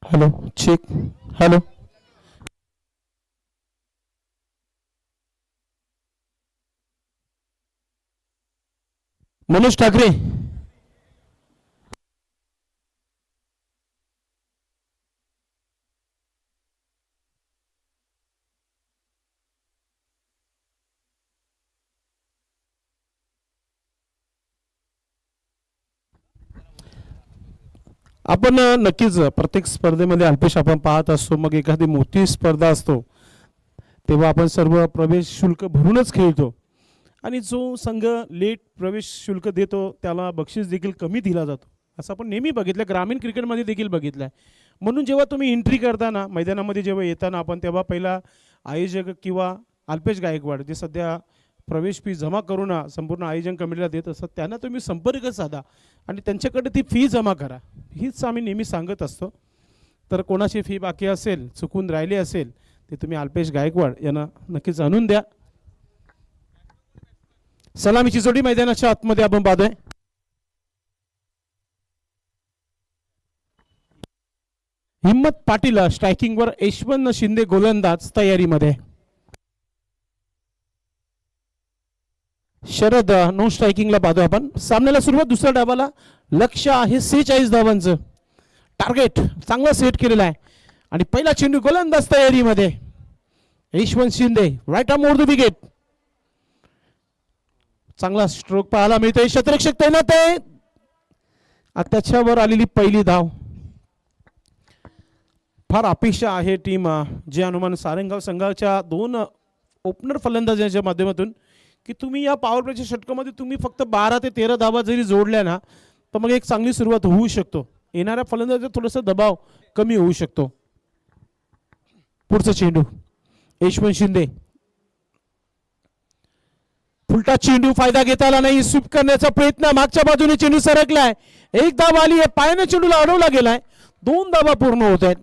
Hello check. Hello Manoj Thackeray. आपण नक्कीच प्रत्येक स्पर्धेमध्ये अल्पेश आपण पाहत असतो. मग एखादी मोठी स्पर्धा असतो तेव्हा आपण सर्व प्रवेश शुल्क भरूनच खेळतो आणि जो संघ लेट प्रवेश शुल्क देतो त्याला बक्षीस देखील कमी दिला जातो. असं आपण नेहमी बघितलं, ग्रामीण क्रिकेटमध्ये देखील बघितलं आहे. म्हणून जेव्हा तुम्ही एंट्री करताना मैदानामध्ये जेव्हा येताना आपण तेव्हा पहिला आयोजक किंवा अल्पेश गायकवाड जे सध्या प्रवेश फी जमा करून संपूर्ण आयोजन कमिटीला देत असतात त्यांना तुम्ही संपर्क साधा आणि त्यांच्याकडे ती फी जमा करा. हीच आम्ही नेहमी सांगत असतो. तर कोणाची फी बाकी असेल, चुकून राहिली असेल, ते तुम्ही अल्पेश गायकवाड यांना नक्कीच आणून द्या. सलामीची जोडी मैदानाच्या आतमध्ये आपण पाहतोय. हिम्मत पाटील स्ट्रायकिंगवर, यशवंत शिंदे गोलंदाज तयारीमध्ये. शरद नो स्ट्रायकिंगला पाहतोय आपण. सामन्याला सुरुवात दुसऱ्या डावाला. लक्ष्य आहे 46 धावांचं टार्गेट चांगला सेट केलेला आहे आणि पहिला चेंडू गोलंदाज तयारीमध्ये. Yashwant Shinde right arm over the wicket. चांगला स्ट्रोक पाहायला मिळतोय. क्षेत्ररक्षक तैनात आहे. त्याच्यावर आलेली पहिली धाव. फार अपेक्षा आहे टीम जे हनुमान सारंगाव संघाच्या 2 ओपनर फलंदाजांच्या माध्यमातून की तुम्ही या पॉवर प्लेच्या षटकामध्ये तुम्ही फक्त 12 ते 13 धावा जरी जोडल्या ना तर मग एक चांगली सुरुवात होऊ शकतो. येणाऱ्या फलंदाजाचा थोडासा दबाव कमी होऊ शकतो. पुढचा चेंडू यशवंत शिंदे. फुलटा चेंडू, फायदा घेता आला नाही. स्वीप करण्याचा प्रयत्न, मागच्या बाजूने चेंडू सरकलाय. एक धाव आली आहे. पायाने चेंडूला अडवला गेलाय. 2 धावा पूर्ण होत आहेत.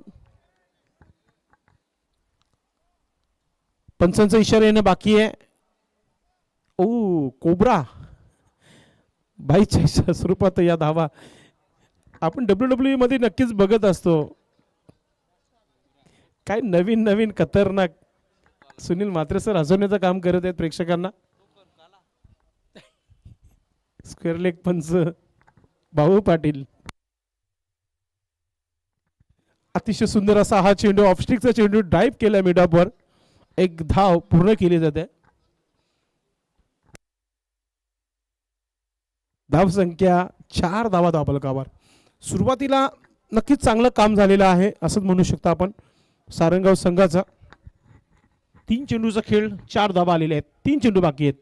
पंचांचा इशारा येणं बाकी आहे. ओ कोब्रा बाईच्या स्वरूपात या धावा आपण WWE मध्ये नक्कीच बघत असतो. काय नवीन नवीन खतरनाक सुनील म्हात्रे सर हसवण्याचं काम करत आहेत प्रेक्षकांना. स्क्वेअर लेग पंच भाऊ पाटील. अतिशय सुंदर असा हा चेंडू, ऑफस्टिकचा चेंडू ड्राईव्ह केला मिडऑफवर. एक धाव पूर्ण केली जाते. धाव संख्या 4 धावा धावफलकावर. सुरुवातीला नक्कीच चांगलं काम झालेलं आहे असंच म्हणू शकता आपण. सारंगाव संघाचा 3 चेंडूचा खेळ, 4 धावा आलेले आहेत. 3 चेंडू बाकी आहेत.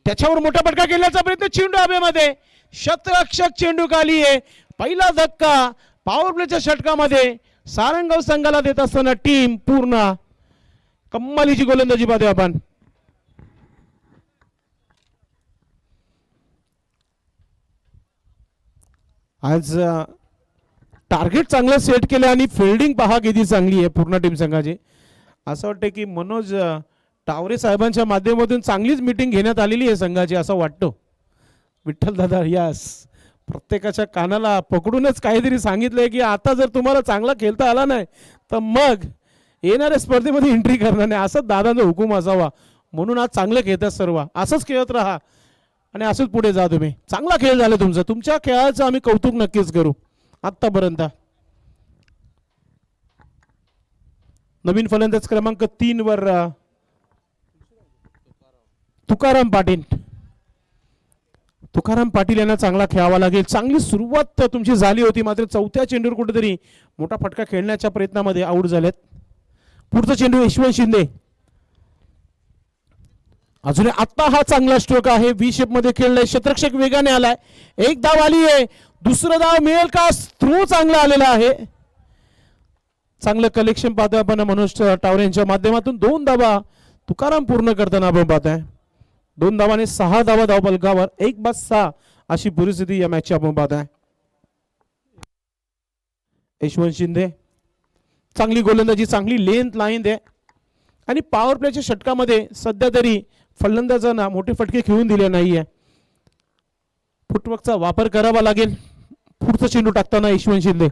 त्याच्यावर मोठा फटका खेळण्याचा प्रयत्न, चेंडू हवेमध्ये, शतरक्षक चेंडू खाली आहे. पहिला धक्का पॉवर प्लेच्या षटकामध्ये सारंगाव संघाला देत असताना टीम पूर्ण कम्मालीची गोलंदाजी पाहतोय आपण. आज टार्गेट चांगलं सेट केलं आणि फिल्डिंग पहा किती चांगली आहे पूर्ण टीम संघाची. असं वाटतं की मनोज टावरे साहेबांच्या माध्यमातून चांगलीच मीटिंग घेण्यात आलेली आहे संघाची असं वाटतं. विठ्ठल दादा यास प्रत्येकाच्या कानाला पकडूनच काहीतरी सांगितलंय की आता जर तुम्हाला चांगला खेळता आला नाही तर मग येणाऱ्या स्पर्धेमध्ये एंट्री करणार नाही, असं दादांचा हुकूम असावा. म्हणून आज चांगलं खेळतात सर्व, असंच खेळत राहा आणि असंच पुढे जा. तुम्ही चांगला खेळ झाला तुमचा, तुमच्या खेळाचं आम्ही कौतुक नक्कीच करू. आतापर्यंत नवीन फलंदाज क्रमांक 3 वर तुकाराम पाटील. तुकाराम पाटील यांना चांगला खेळावा लागेल. चांगली सुरुवात तुमची झाली होती, मात्र चौथ्या चेंडूवर कुठेतरी मोठा फटका खेळण्याच्या प्रयत्नामध्ये आऊट झालेत. पुढचा चेंडू यशवंत शिंदे. अजून आता हा चांगला स्ट्रोक आहे, व्ही शेप मध्ये खेळलाय, शतरक्षक वेगाने आलाय, एक धाव आली आहे, दुसरा धाव मिळेल का? थ्रो चांगला आलेला आहे. चांगलं कलेक्शन पाहतोय आपण मनोज टावरे यांच्या माध्यमातून. 2 धावा तुकाराम पूर्ण करताना आपण पाहतोय. 2 धावाने 6 धावा धावफलकावर, 1/6 अशी परिस्थिती या मॅचची आपण पाहतोय. यशवंत शिंदे चांगली गोलंदाजी, चांगली लेंथ लाईन आहे आणि पॉवर प्लेच्या षटकामध्ये सध्या तरी फलंदाजांना मोठे फटके खेळून दिले नाहीये. फुटवर्कचा वापर करावा लागेल. पुढचा चेंडू टाकताना यशवंत शिंदे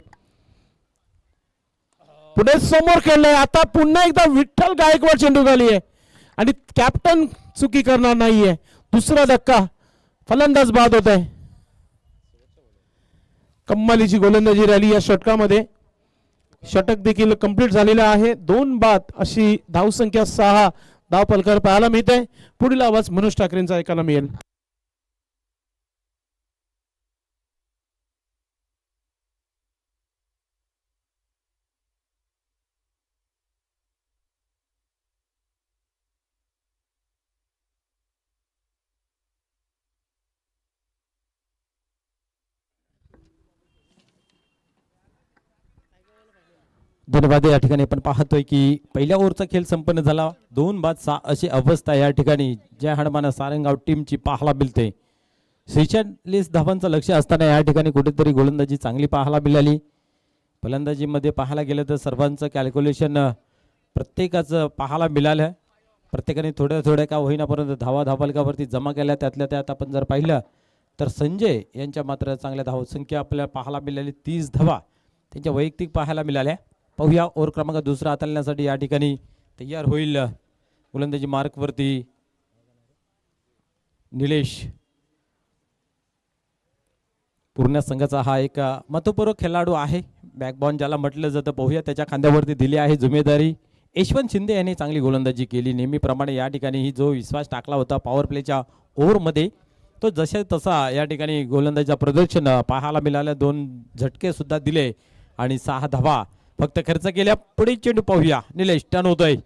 पुढे समोर खेळलाय. आता पुन्हा एकदा विठ्ठल गायकवाड चेंडू खाली आहे आणि कॅप्टन चुकी करणार नाहीये. दुसरा धक्का, फलंदाज बाद होत आहे. कम्मालीची गोलंदाजी राहिली या षटकामध्ये. षटक देखील कंप्लीट झालेलं आहे. 2 बाद अशी धावसंख्या 6 धाव फलकावर पाहायला मिळते. पुढील आवाज मनोज ठाकरेंचा ऐकायला मिळेल.
धन्यवाद. या ठिकाणी आपण पाहतोय की पहिल्या ओव्हरचा खेळ संपन्न झाला. 2/6 अशी अवस्था या ठिकाणी जय हनुमान सारंगाव टीमची पाहायला मिळते. 46 धावांचं लक्ष असताना या ठिकाणी कुठेतरी गोलंदाजी चांगली पाहायला मिळाली. फलंदाजीमध्ये पाहायला गेलं तर सर्वांचं कॅल्क्युलेशन प्रत्येकाचं पाहायला मिळालं. प्रत्येकाने थोड्या थोड्या का होईना परंतु धावा धावफलकावरती जमा केल्या. त्यातल्या त्यात आपण जर पाहिलं तर संजय यांच्या मात्र चांगल्या धावसंख्या आपल्याला पाहायला मिळाली. 30 धावा त्यांच्या वैयक्तिक पाहायला मिळाल्या. पाहूया ओव्हर क्रमांक 2 हाताळण्यासाठी या ठिकाणी तयार होईल गोलंदाजी मार्कवरती निलेश. पूर्ण संघाचा हा एक महत्वपूर्ण खेळाडू आहे, बॅकबॉन ज्याला म्हटलं जातं. पाहूया त्याच्या खांद्यावरती दिली आहे जिम्मेदारी. यशवंत शिंदे यांनी चांगली गोलंदाजी केली. नेहमीप्रमाणे या ठिकाणी ही जो विश्वास टाकला होता पॉवर प्लेच्या ओव्हरमध्ये तो जसे तसा या ठिकाणी गोलंदाजीचा प्रदर्शन पाहायला मिळालं. 2 झटके सुद्धा दिले आणि 6 धावा फक्त खर्च केल्या. पुढे चेंडू पाहूया, निलेश टर्न होतोय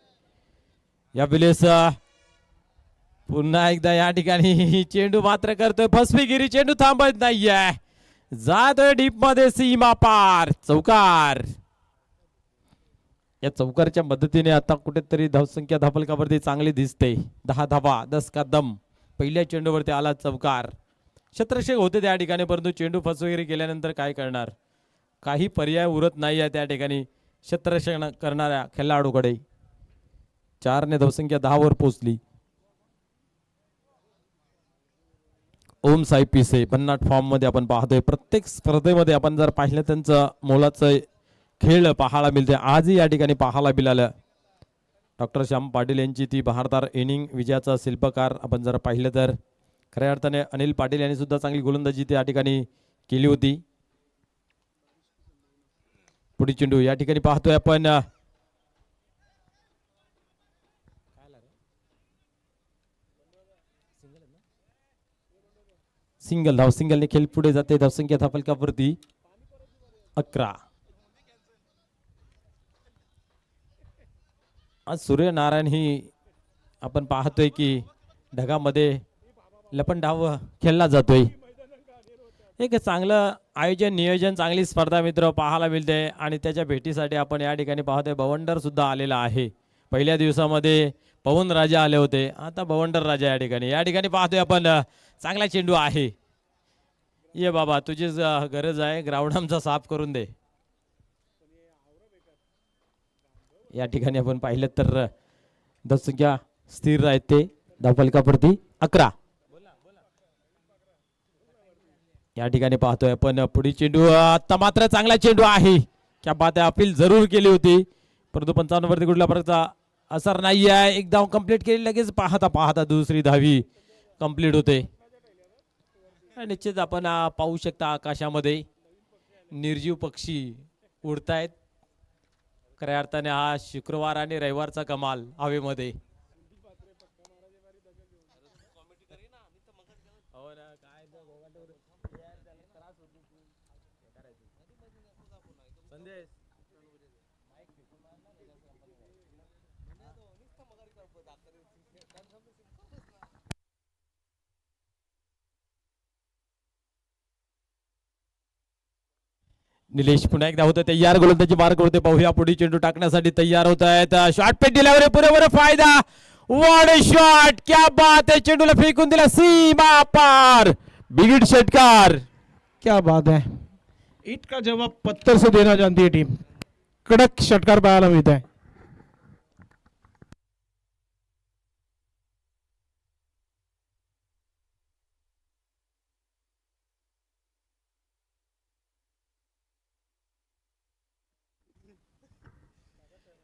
यावेळेस. पुन्हा एकदा या ठिकाणी चेंडू मात्र करतोय फसवेगिरी. चेंडू थांबत नाहीये, जातोय डीप मध्ये, सीमा पार, चौकार. या चौकारच्या मदतीने आता कुठेतरी धावसंख्या धावफलकावरती चांगली दिसते. 10 धावा 10 का दम. पहिल्या चेंडूवरती आला चौकार. शतरक्षक होते त्या ठिकाणी परंतु चेंडू फसवेगिरी केल्यानंतर काय करणार, काही पर्याय उरत नाही आहे त्या ठिकाणी क्षेत्ररक्षण करणाऱ्या खेळाडूकडे. 4 ने धावसंख्या 10 वर पोहोचली. ओम साई पिसे भन्नाट फॉर्म मध्ये आपण पाहतोय. प्रत्येक स्पर्धेमध्ये आपण जर पाहिलं त्यांचं मोलाचं खेळ पाहायला मिळते. आजही या ठिकाणी पाहायला मिळालं. डॉक्टर श्याम पाटील यांची ती बहारदार इनिंग विजयाचा शिल्पकार आपण जर पाहिलं तर खऱ्या अर्थाने अनिल पाटील यांनी सुद्धा चांगली गोलंदाजी त्या ठिकाणी केली होती. पुढे चेंडू या ठिकाणी पाहतोय आपण. सिंगल धाव, सिंगलने खेळ पुढे जाते. धावसंख्या धावफलकावरती 11. आज सूर्यनारायण ही आपण पाहतोय की ढगामध्ये लपन डाव खेळला जातोय. एक चांगलं आयोजन नियोजन चांगली स्पर्धा मित्र पाहायला मिळते आणि त्याच्या भेटीसाठी आपण या ठिकाणी पाहतोय बवंडर सुद्धा आलेला आहे. पहिल्या दिवसामध्ये पवन राजा आले होते, आता बवंडर राजा या ठिकाणी पाहतोय आपण. चांगला चेंडू आहे. ये बाबा तुझीच गरज आहे, ग्राउंड आमचा साफ करून दे. या ठिकाणी आपण पाहिलं तर धावसंख्या स्थिर राहते. धावफलकावरती 11. या ठिकाणी पाहतोय आपण पुढील चेंडू. आता मात्र चांगला चेंडू आहे. क्या बात आहे. अपील जरूर केली होती परंतु 55 वरती कुठल्या प्रकारचा असर नाही आहे. एक धाव कंप्लीट केली, लगेच पाहता पाहता दुसरी धावी कंप्लीट होते. निश्चित आपण पाहू शकता आकाशामध्ये निर्जीव पक्षी उडतायत. खऱ्या अर्थाने हा शुक्रवार आणि रविवारचा कमाल हवेमध्ये. निलेश पुन्हा एकदा होतं तयार, गोलंदाजी मार्ग होते. पाहूया पुढे चेंडू टाकण्यासाठी तयार होत आहेत. शॉर्ट पेट दिल्यावर पुरेपूर फायदा. वॉड शॉट, क्या बात है. चेंडूला फेकून दिला सीमा पार. बिगिड षटकार.
क्या बात है. ईट का जवाब पत्थर से देना जानती है टीम. कडक षटकार पाहायला मिळत आहे.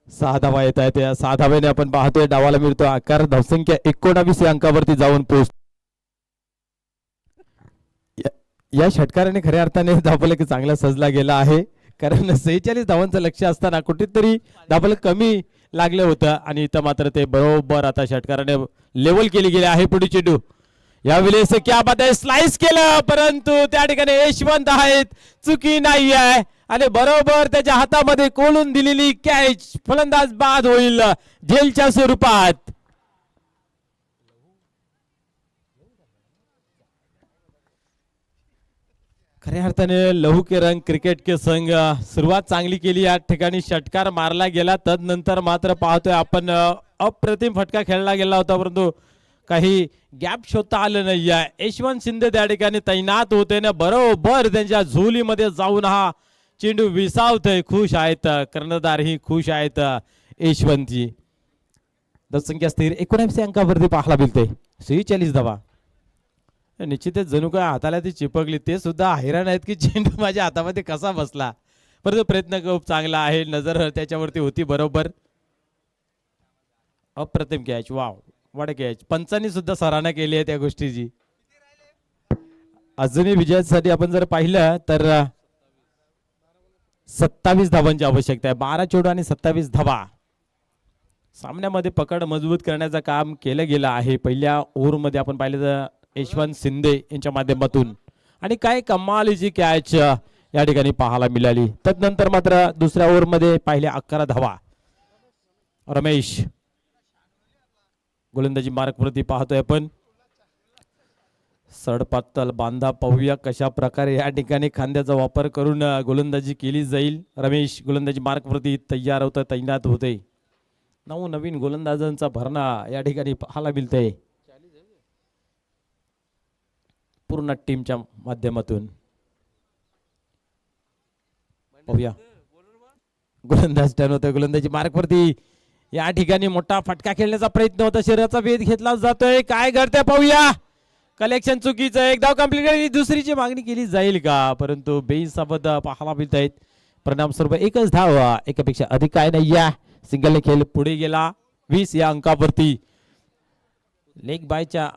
सहा धावा येत आहेत. या 6 धावेने आपण पाहतोय डावाला मिळतो आकार. धावसंख्या 19 या अंकावरती जाऊन पोहोच. या षटकाराने खऱ्या अर्थाने धावफलक चांगला सजला गेला आहे, कारण 46 धावांचं लक्ष असताना कुठेतरी धावफलक कमी लागलं होतं आणि इथं मात्र ते बरोबर आता षटकाराने लेवल केली गेली आहे. पुढे चेंडू यावेळेस क्या बात आहे. स्लाइस केलं परंतु त्या ठिकाणी यशवंत आहेत, चुकी नाही आहे आणि बरोबर त्याच्या हातामध्ये कोलून दिलेली कॅच. फलंदाज बाद होईल झेलच्या स्वरूपात. खऱ्या अर्थाने लहू के रंग क्रिकेट के संघ सुरुवात चांगली केली. या ठिकाणी षटकार मारला गेला, तदनंतर मात्र पाहतोय आपण अप्रतिम फटका खेळला गेला होता परंतु काही गॅप शोधता आलं नाही आहे. यशवंत शिंदे त्या ठिकाणी तैनात होते ना, बरोबर त्यांच्या झोलीमध्ये जाऊन हा चेंडू विसावतोय. खुश आहेत कर्णधार, ही खुश आहेत यशवंतजी. धावसंख्या स्थिर 19 अंकावरती पाहायला मिळते. 46 धावा. निश्चितच जणू काय हाताला ती चिपकली. ते सुद्धा हैराण आहेत की चेंडू माझ्या हातामध्ये कसा बसला, परंतु प्रयत्न खूप चांगला आहे. नजर त्याच्यावरती होती बरोबर. अप्रतिम कॅच. वाव, वड कॅच. पंचांनी सुद्धा सराहना केली आहे त्या गोष्टीची. अजूनही विजयासाठी आपण जर पाहिलं तर 27 धावांची आवश्यकता आहे. 12 चेंडू आणि 27 धावा. सामन्यामध्ये पकड मजबूत करण्याचं काम केलं गेलं आहे. पहिल्या ओव्हरमध्ये आपण पाहिलं तर यशवंत शिंदे यांच्या माध्यमातून आणि काय कमालीची कॅच या ठिकाणी पाहायला मिळाली. तदनंतर मात्र दुसऱ्या ओव्हरमध्ये पाहिल्या 11 धावा. रमेश गोलंदाजी मार्कवरती पाहतोय आपण. सडपातल बांधा. पाहूया कशा प्रकारे या ठिकाणी खांद्याचा वापर करून गोलंदाजी केली जाईल. रमेश गोलंदाजी मार्कवरती तयार होतं, तैनात होते. नवीन गोलंदाजांचा भरणा या ठिकाणी पाहायला मिळतंय पूर्ण टीमच्या माध्यमातून. पाहूया गोलंदाज टर्न होतोय. गोलंदाजी मार्कवरती या ठिकाणी मोठा फटका खेळण्याचा प्रयत्न होता. शरीराचा वेध घेतला जातोय. काय घडतंय पाहूया. कलेक्शन चुकीचं. एक धाव कंप्लीट केली, दुसरीची मागणी केली जाईल का, परंतु बेईसाबत पाहायला मिळत आहेत. परिणाम स्वरूप एकच धाव. एकापेक्षा अधिक काय नाही. या सिंगल खेळ पुढे गेला 20 या अंकावरती. लेग बायच्या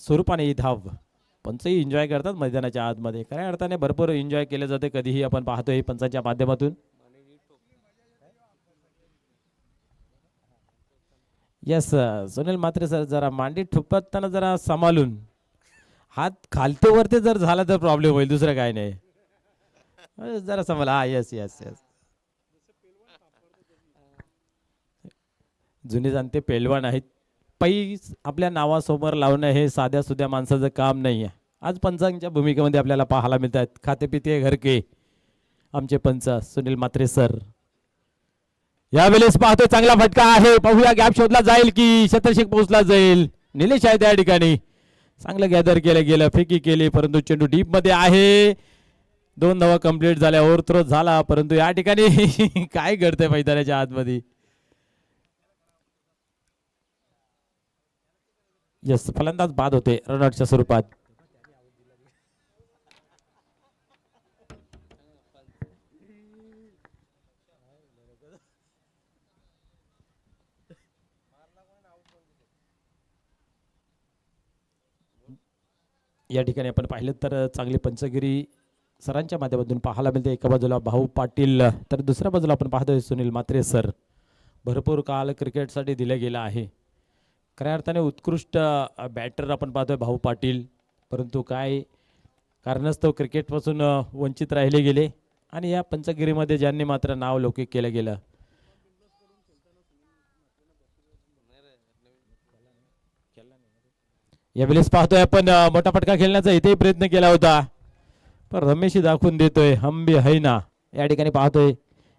स्वरूपाने ही धाव. पंचही एन्जॉय करतात मैदानाच्या आतमध्ये. खऱ्या अर्थाने भरपूर एन्जॉय केले जाते कधीही आपण पाहतोय पंचांच्या माध्यमातून. यस सुनील मात्रे सर, जरा मांडी ठुपताना जरा सांभाळून, हात खालते वरते जर झाला तर प्रॉब्लेम होईल, दुसरं काय नाही. जरा सांभाळा. हा यस यस यस. जुने जाणते पेलवान आहेत पैस आपल्या नावासमोर लावणं हे साध्या सुध्या माणसाचं काम नाही आहे. आज पंचांच्या भूमिकेमध्ये आपल्याला पाहायला मिळत आहेत खाते पिते घरके आमचे पंच सुनील म्हात्रे सर. यावेळेस पाहतोय चांगला फटका आहे, पाहूया गॅप शोधला जाईल की शतरक्षक पोहोचला जाईल. निलेश आहे त्या ठिकाणी, चांगलं गॅदर केलं गेलं, फेकी केली परंतु चेंडू डीप मध्ये आहे. 2 धावा कंप्लीट झाल्या, ओव्हरथ्रो झाला परंतु या ठिकाणी काय घडतंय मैदानाच्या आतमध्ये. यस, फलंदाज बाद होते रनआउटच्या स्वरूपात. या ठिकाणी आपण पाहिलं तर चांगली पंचगिरी सरांच्या माध्यमातून पाहायला मिळते. एका बाजूला भाऊ पाटील तर दुसऱ्या बाजूला आपण पाहतोय सुनील म्हात्रे सर. भरपूर काळ क्रिकेटसाठी दिलं गेलं आहे. खऱ्या अर्थाने उत्कृष्ट बॅटर आपण पाहतोय भाऊ पाटील, परंतु काय कारणास्तव क्रिकेटपासून वंचित राहिले गेले आणि या पंचगिरीमध्ये ज्यांनी मात्र नाव लौकिक केलं गेलं. यावेळेस पाहतोय आपण मोठा फटका खेळण्याचा इथेही प्रयत्न केला होता पण रमेशही दाखवून देतोय हम भी है ना. या ठिकाणी पाहतोय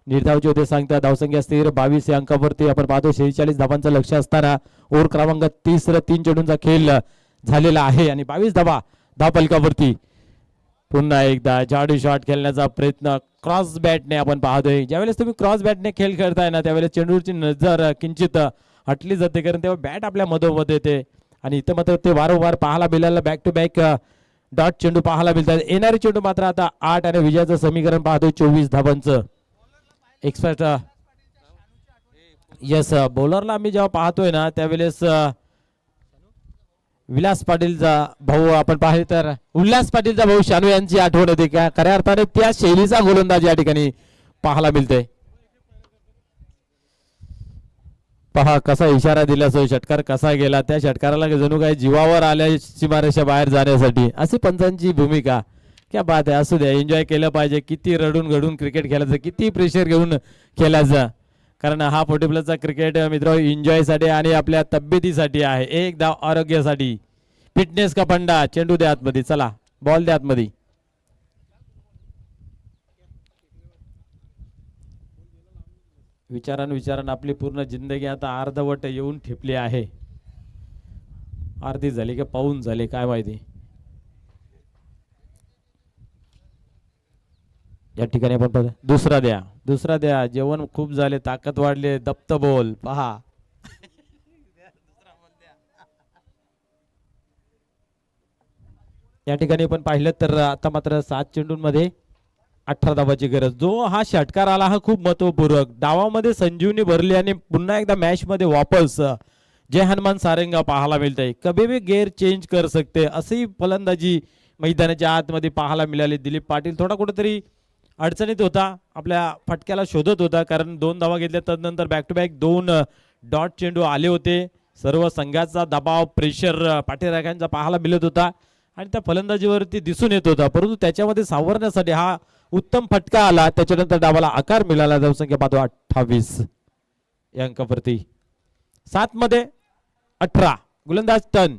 निर्धावचे होते सांगता धावसंख्या स्थिर 22 या अंकावरती आपण पाहतो. 46 धावांचं लक्ष असताना ओव्हर क्रमांक 30 3 चेंडूंचा खेळ झालेला आहे आणि 22 धावा धावफलकावरती. पुन्हा एकदा जाडू शॉट खेळण्याचा प्रयत्न क्रॉस बॅटने आपण पाहतोय. ज्यावेळेस तुम्ही क्रॉस बॅटने खेळ खेळताय ना त्यावेळेस चेंडूची नजर किंचित हटली जाते कारण तेव्हा बॅट आपल्या मधोमध येते आणि इथं मात्र ते वारंवार पाहायला मिळालं. बॅक टू बॅक डॉट चेंडू पाहायला मिळतात. येणारे चेंडू मात्र आता 8 आणि विजयाचं समीकरण पाहतोय 24 धावांचं. एक्सपर्ट यस, बॉलरला आम्ही जेव्हा पाहतोय ना त्यावेळेस विलास पाटीलचा भाऊ आपण पाहिले तर उल्हास पाटीलचा भाऊ शानू यांची आठवण होते का खऱ्या अर्थाने त्या शैलीचा गोलंदाज या ठिकाणी पाहायला मिळतोय. पहा कसा इशारा दिला सो षटकार कसा गेला, त्या षटकाराला जणू काही जीवावर आल्या सीमारेषा बाहेर जाण्यासाठी. अशी पंचांची भूमिका. क्या बात आहे, असू द्या, एन्जॉय केलं पाहिजे. किती रडून घडून क्रिकेट खेळायचं, किती प्रेशर घेऊन खेळायचं, कारण हा 40+ क्रिकेट मित्र एन्जॉयसाठी आणि आपल्या तब्येतीसाठी आहे. एक धाव आरोग्यासाठी. फिटनेस का फंडा. चेंडू द्या आतमध्ये, चला बॉल द्या आतमध्ये. विचारान आपली पूर्ण जिंदगी आता अर्धवट येऊन ठेपली आहे. अर्धी झाली का पाऊन झाले काय माहिती. या ठिकाणी आपण दुसरा द्या. जेवण खूप झाले, ताकद वाढले, दप्त बोल पहा. या ठिकाणी आपण पाहिलं तर आता मात्र 7 चेंडूंमध्ये 18 धावाची गरज. जो हा षटकार आला हा खूप महत्वपूर्ण. डावामध्ये संजीवनी भरली आणि पुन्हा एकदा मॅच मध्ये वापस जय हनुमान सारंगा पाहायला मिळतंय. कभी भी गेअर चेंज कर सकते अशी फलंदाजी मैदानाच्या आतमध्ये पाहायला मिळाली. दिलीप पाटील थोडा कुठेतरी अडचणीत होता, आपल्या फटक्याला शोधत होता कारण 2 धावा घेतल्या तदनंतर बॅक टू बॅक 2 डॉट चेंडू आले होते. सर्व संघाचा दबाव प्रेशर पाठीराख्यांचा पाहायला मिळत होता आणि त्या फलंदाजीवरती दिसून येत होता, परंतु त्याच्यामध्ये सावरण्यासाठी हा उत्तम फटका आला. त्याच्यानंतर डावाला आकार मिळाला. धावसंख्या पाहतो 28 या अंकावरती. 7 मध्ये 18 गोलंदाज टर्न.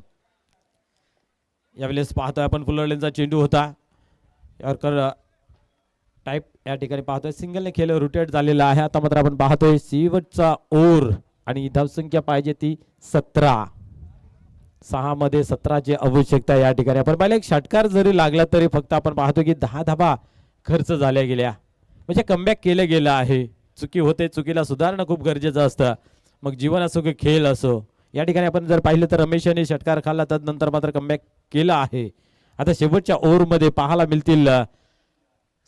यावेळेस पाहतोय आपण फुलरलेनचा चेंडू होता. यॉर्कर टाईप या ठिकाणी पाहतोय सिंगलने खेळ रोटेट झालेला आहे. आता मात्र आपण पाहतोय शेवटचा ओव्हर आणि धावसंख्या पाहिजे ती 17. 6 मध्ये 17ची आवश्यकता या ठिकाणी. आपण पाहिलं एक षटकार जरी लागला तरी फक्त आपण पाहतो की 10 धावा खर्च झाल्या गेल्या, म्हणजे कमबॅक केलं गेलं आहे. चुकी होते, चुकीला सुधारणं खूप गरजेचं असतं, मग जीवन असो की खेळ असो. या ठिकाणी आपण जर पाहिलं तर रमेशने षटकार खाल्ला नंतर मात्र कमबॅक केला आहे. आता शेवटच्या ओव्हरमध्ये पाहायला मिळतील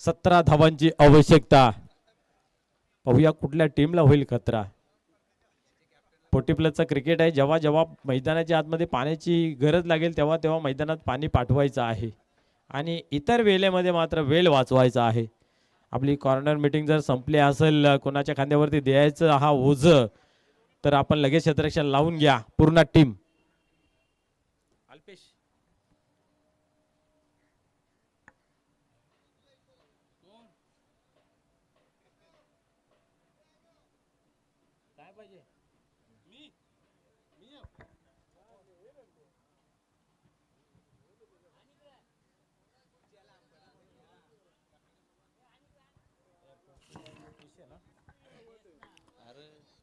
17 धावांची आवश्यकता. पाहूया कुठल्या टीमला होईल खतरा. 40+ क्रिकेट आहे. जेव्हा जेव्हा मैदानाच्या आतमध्ये पाण्याची गरज लागेल तेव्हा तेव्हा मैदानात पाणी पाठवायचं आहे आणि इतर वेळेमध्ये मात्र वेळ वाचवायचा आहे. आपली कॉर्नर मीटिंग जर संपली असेल, कोणाच्या खांद्यावरती द्यायचं हा ओझ, तर आपण लगेच क्षेत्ररक्षण लावून घ्या पूर्ण टीम. अल्पेश काय पाहिजे?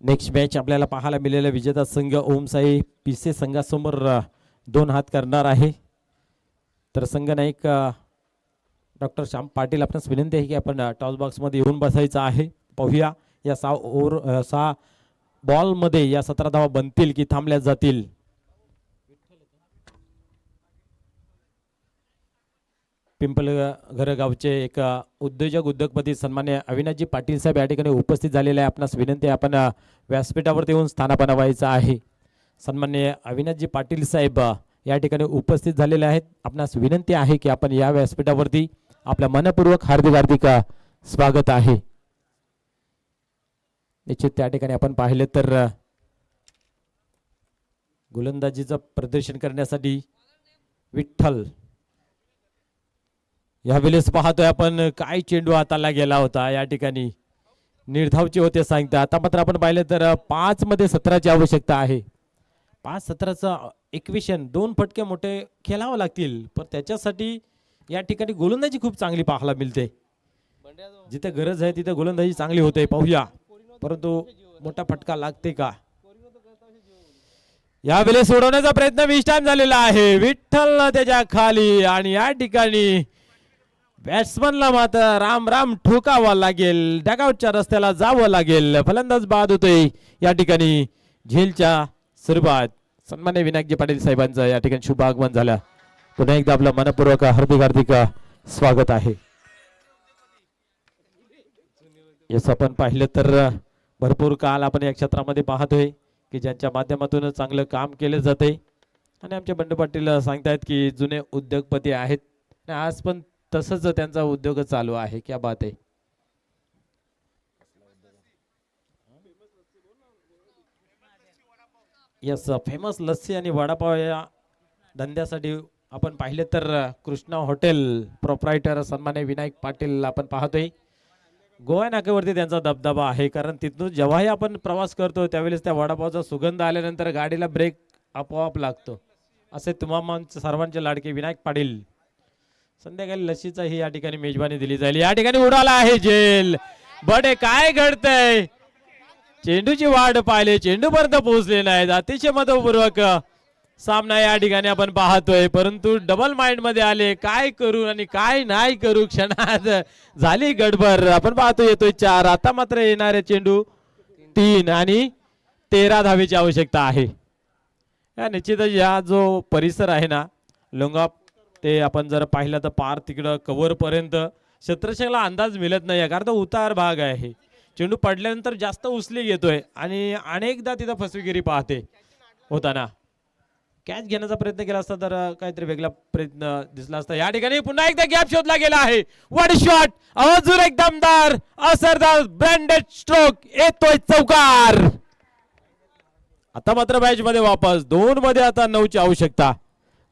नेक्स्ट मॅच आपल्याला पाहायला मिळालेला विजेता संघ ओमसाई पिसे संघासमोर 2 हात करणार आहे. तर संघ नाईक डॉक्टर श्याम पाटील आपणास विनंती आहे की आपण टॉस बॉक्समध्ये येऊन बसायचं आहे. पाहूया या 6 बॉलमध्ये या 17 धावा बनतील की थांबल्या जातील. पिंपळघर गावचे एक उद्योगपती सन्मान्य अविनाशजी पाटील साहेब या ठिकाणी उपस्थित झालेले आहे. आपणास विनंती आहे आपण व्यासपीठावरती येऊन स्थानापन्न व्हायचं आहे. सन्मान्य अविनाशजी पाटील साहेब या ठिकाणी उपस्थित झालेले आहेत. आपणास विनंती आहे की आपण या व्यासपीठावरती आपल्या मनपूर्वक हार्दिक स्वागत आहे. निश्चित त्या ठिकाणी आपण पाहिले तर गोलंदाजीचं प्रदर्शन करण्यासाठी विठ्ठल यावेळेस पाहतोय आपण काय चेंडू हाताला गेला होता. या ठिकाणी निर्धावचे होते सांगता. आता मात्र आपण पाहिले तर 5 मध्ये 17ची आवश्यकता आहे. 5-17चं इक्वेशन 2 फटके मोठे खेळावं लागतील, पण त्याच्यासाठी या ठिकाणी गोलंदाजी खूप चांगली पाहायला मिळते. जिथे गरज आहे तिथे गोलंदाजी चांगली होते. पाहूया परंतु मोठा फटका लागते का. यावेळेस सोडवण्याचा प्रयत्न 20 टाइम झालेला आहे. विठ्ठल त्याच्या खाली आणि या ठिकाणी बॅट्समनला मात्र राम ठोकावा लागेल. डगआउटच्या रस्त्याला जावं लागेल. फलंदाज बाद होतोय. या ठिकाणी झेलच्या सुरुवात सन्मान्य विनायकजी पाटील साहेबांचं या ठिकाणी शुभ आगमन झालं. पुन्हा एकदा आपलं मनपूर्वक हार्दिक स्वागत आहे. यस आपण पाहिलं तर भरपूर काल आपण या क्षेत्रामध्ये पाहतोय की ज्यांच्या माध्यमातून चांगलं काम केलं जाते आणि आमचे बंडू पाटील सांगतायत की जुने उद्योगपती आहेत आणि आज पण तसंच त्यांचा उद्योग चालू आहे. क्या बात आहे. यस फेमस लस्सी आणि वडापाव या धंद्यासाठी आपण पाहिले तर कृष्णा हॉटेल प्रोप्रायटर सन्मान्य विनायक पाटील आपण पाहतोय. गोवा नाक्यावरती त्यांचा दबदबा आहे, कारण तिथून जेव्हाही आपण प्रवास करतो त्यावेळेस त्या वडापावचा सुगंध आल्यानंतर गाडीला ब्रेक आपोआप लागतो. असे तुम्हा सर्वांचे लाडके विनायक पाटील. संध्याकाळी लस्सीचा ही या ठिकाणी मेजबानी दिली जाईल. या ठिकाणी उडाला आहे झेल. बडे काय घडतंय. चेंडूची वाट पाहिले, चेंडूपर्यंत पोहोचले नाहीत. अतिशय मतपूर्वक सामना या ठिकाणी आपण पाहतोय, परंतु डबल माइंड मध्ये आले काय करू आणि काय नाही करू. क्षणात झाली गडबड. आपण पाहतो येतोय 4. आता मात्र येणारे चेंडू 3 आणि 13 धावेची आवश्यकता आहे. या निश्चितच या जो परिसर आहे ना लोंगा ते आपण जर पाहिलं तर पार तिकडं कव्हर पर्यंत क्षेत्ररक्षकाला अंदाज मिळत नाही, कारण तो उतार भाग आहे. चेंडू पडल्यानंतर जास्त उचली घेतोय आणि अनेकदा तिथं फसवेगिरी पाहते होताना. कॅच घेण्याचा प्रयत्न केला असता तर काहीतरी वेगळा प्रयत्न दिसला असता. या ठिकाणी पुन्हा एकदा गॅप शोधला गेला आहे. What shot. अजून एक दमदार असरदार ब्रँडेड स्ट्रोक येतोय चौकार. आता मात्र मॅच मध्ये वापस 2 मध्ये आता 9ची आवश्यकता.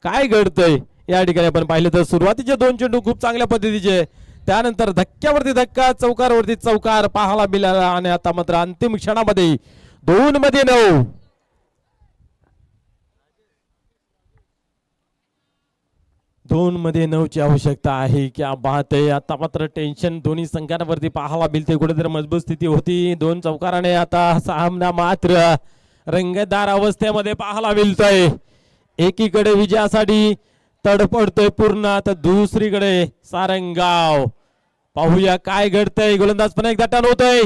काय घडतंय या ठिकाणी आपण पाहिलं तर सुरुवातीचे 2 चेंडू खूप चांगल्या पद्धतीचे, त्यानंतर धक्क्यावरती धक्का चौकारवरती चौकार पाहायला मिळाला आणि आता मात्र अंतिम क्षणामध्ये 2 मध्ये 9. दोन मध्ये 9ची आवश्यकता आहे. क्या बात आहे. आता मात्र टेन्शन दोन्ही संघांवरती पाहायला मिळते. कुठेतरी मजबूत स्थिती होती. 2 चौकाराने आता सामना मात्र रंगतदार अवस्थेमध्ये पाहायला मिळतोय. एकीकडे विजयासाठी तडपडतोय पूर्ण, तर दुसरीकडे सारंगाव. पाहूया काय घडतंय. गोलंदाज पण एकदा टर्न होतोय.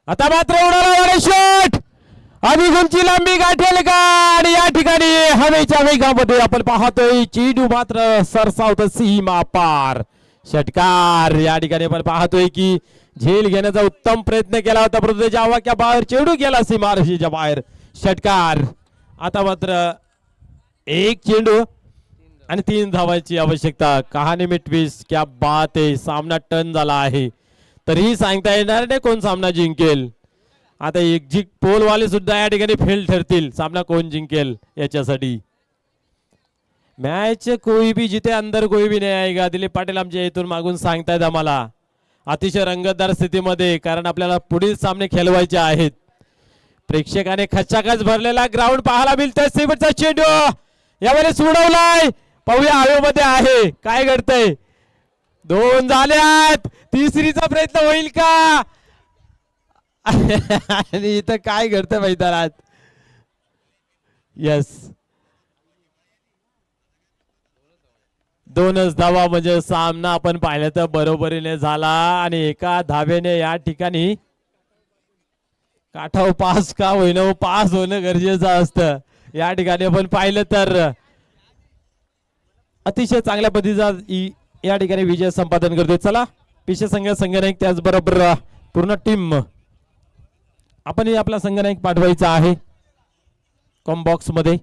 आता मात्र उडाला शॉट. अभिगुणची लांबी गाठेल का. आणि या ठिकाणी हवेच्या वेगामध्ये आपण पाहतोय चेंडू मात्र सरसावत सीमा पार. षटकार. या ठिकाणी आपण पाहतोय की झेल घेण्याचा उत्तम प्रयत्न केला होता, परंतु त्याच्या आवाक्या बाहेर चेंडू गेला सीमारेषेच्या बाहेर. षटकार. आता मात्र 1 चेंडू आणि 3 धावांची आवश्यकता. कहाणी में ट्विस्ट. क्या बात आहे. सामना टर्न झाला आहे, तरीही सांगता येणार नाही कोण सामना जिंकेल. आता एक्झिट पोल वाले सुद्धा या ठिकाणी फेल ठरतील सामना कोण जिंकेल याच्यासाठी. मॅच कोई भी जिते अंदर कोई भी नाही आएगा. दिलीप पाटील आमच्या इथून मागून सांगतायत आम्हाला अतिशय रंगतदार स्थितीमध्ये, कारण आपल्याला पुढील सामने खेळवायचे आहेत. प्रेक्षकाने खचाखच भरलेला ग्राउंड पाहायला मिळतोय. शेवटचा चेंडू यावेळेस उडवलाय. पाहूया हवेमध्ये आहे काय घडतंय. 2 झाल्यात. तिसरीचा प्रयत्न होईल का. आणि इथं काय घडतं मैदानात. येस, 2च धावा म्हणजे सामना आपण पाहिलं तर बरोबरीने झाला आणि एका धावेने या ठिकाणी काठाव पास का होईना पास होणं गरजेचं असतं. या ठिकाणी आपण पाहिलं तर अतिशय चांगल्या पद्धतीचा या ठिकाणी विजय संपादन करतोय. चला पिशे संघ संघनायक त्याचबरोबर पूर्ण टीम आपण आपला संघनायक पाठवायचा आहे कॉम बॉक्स मध्ये.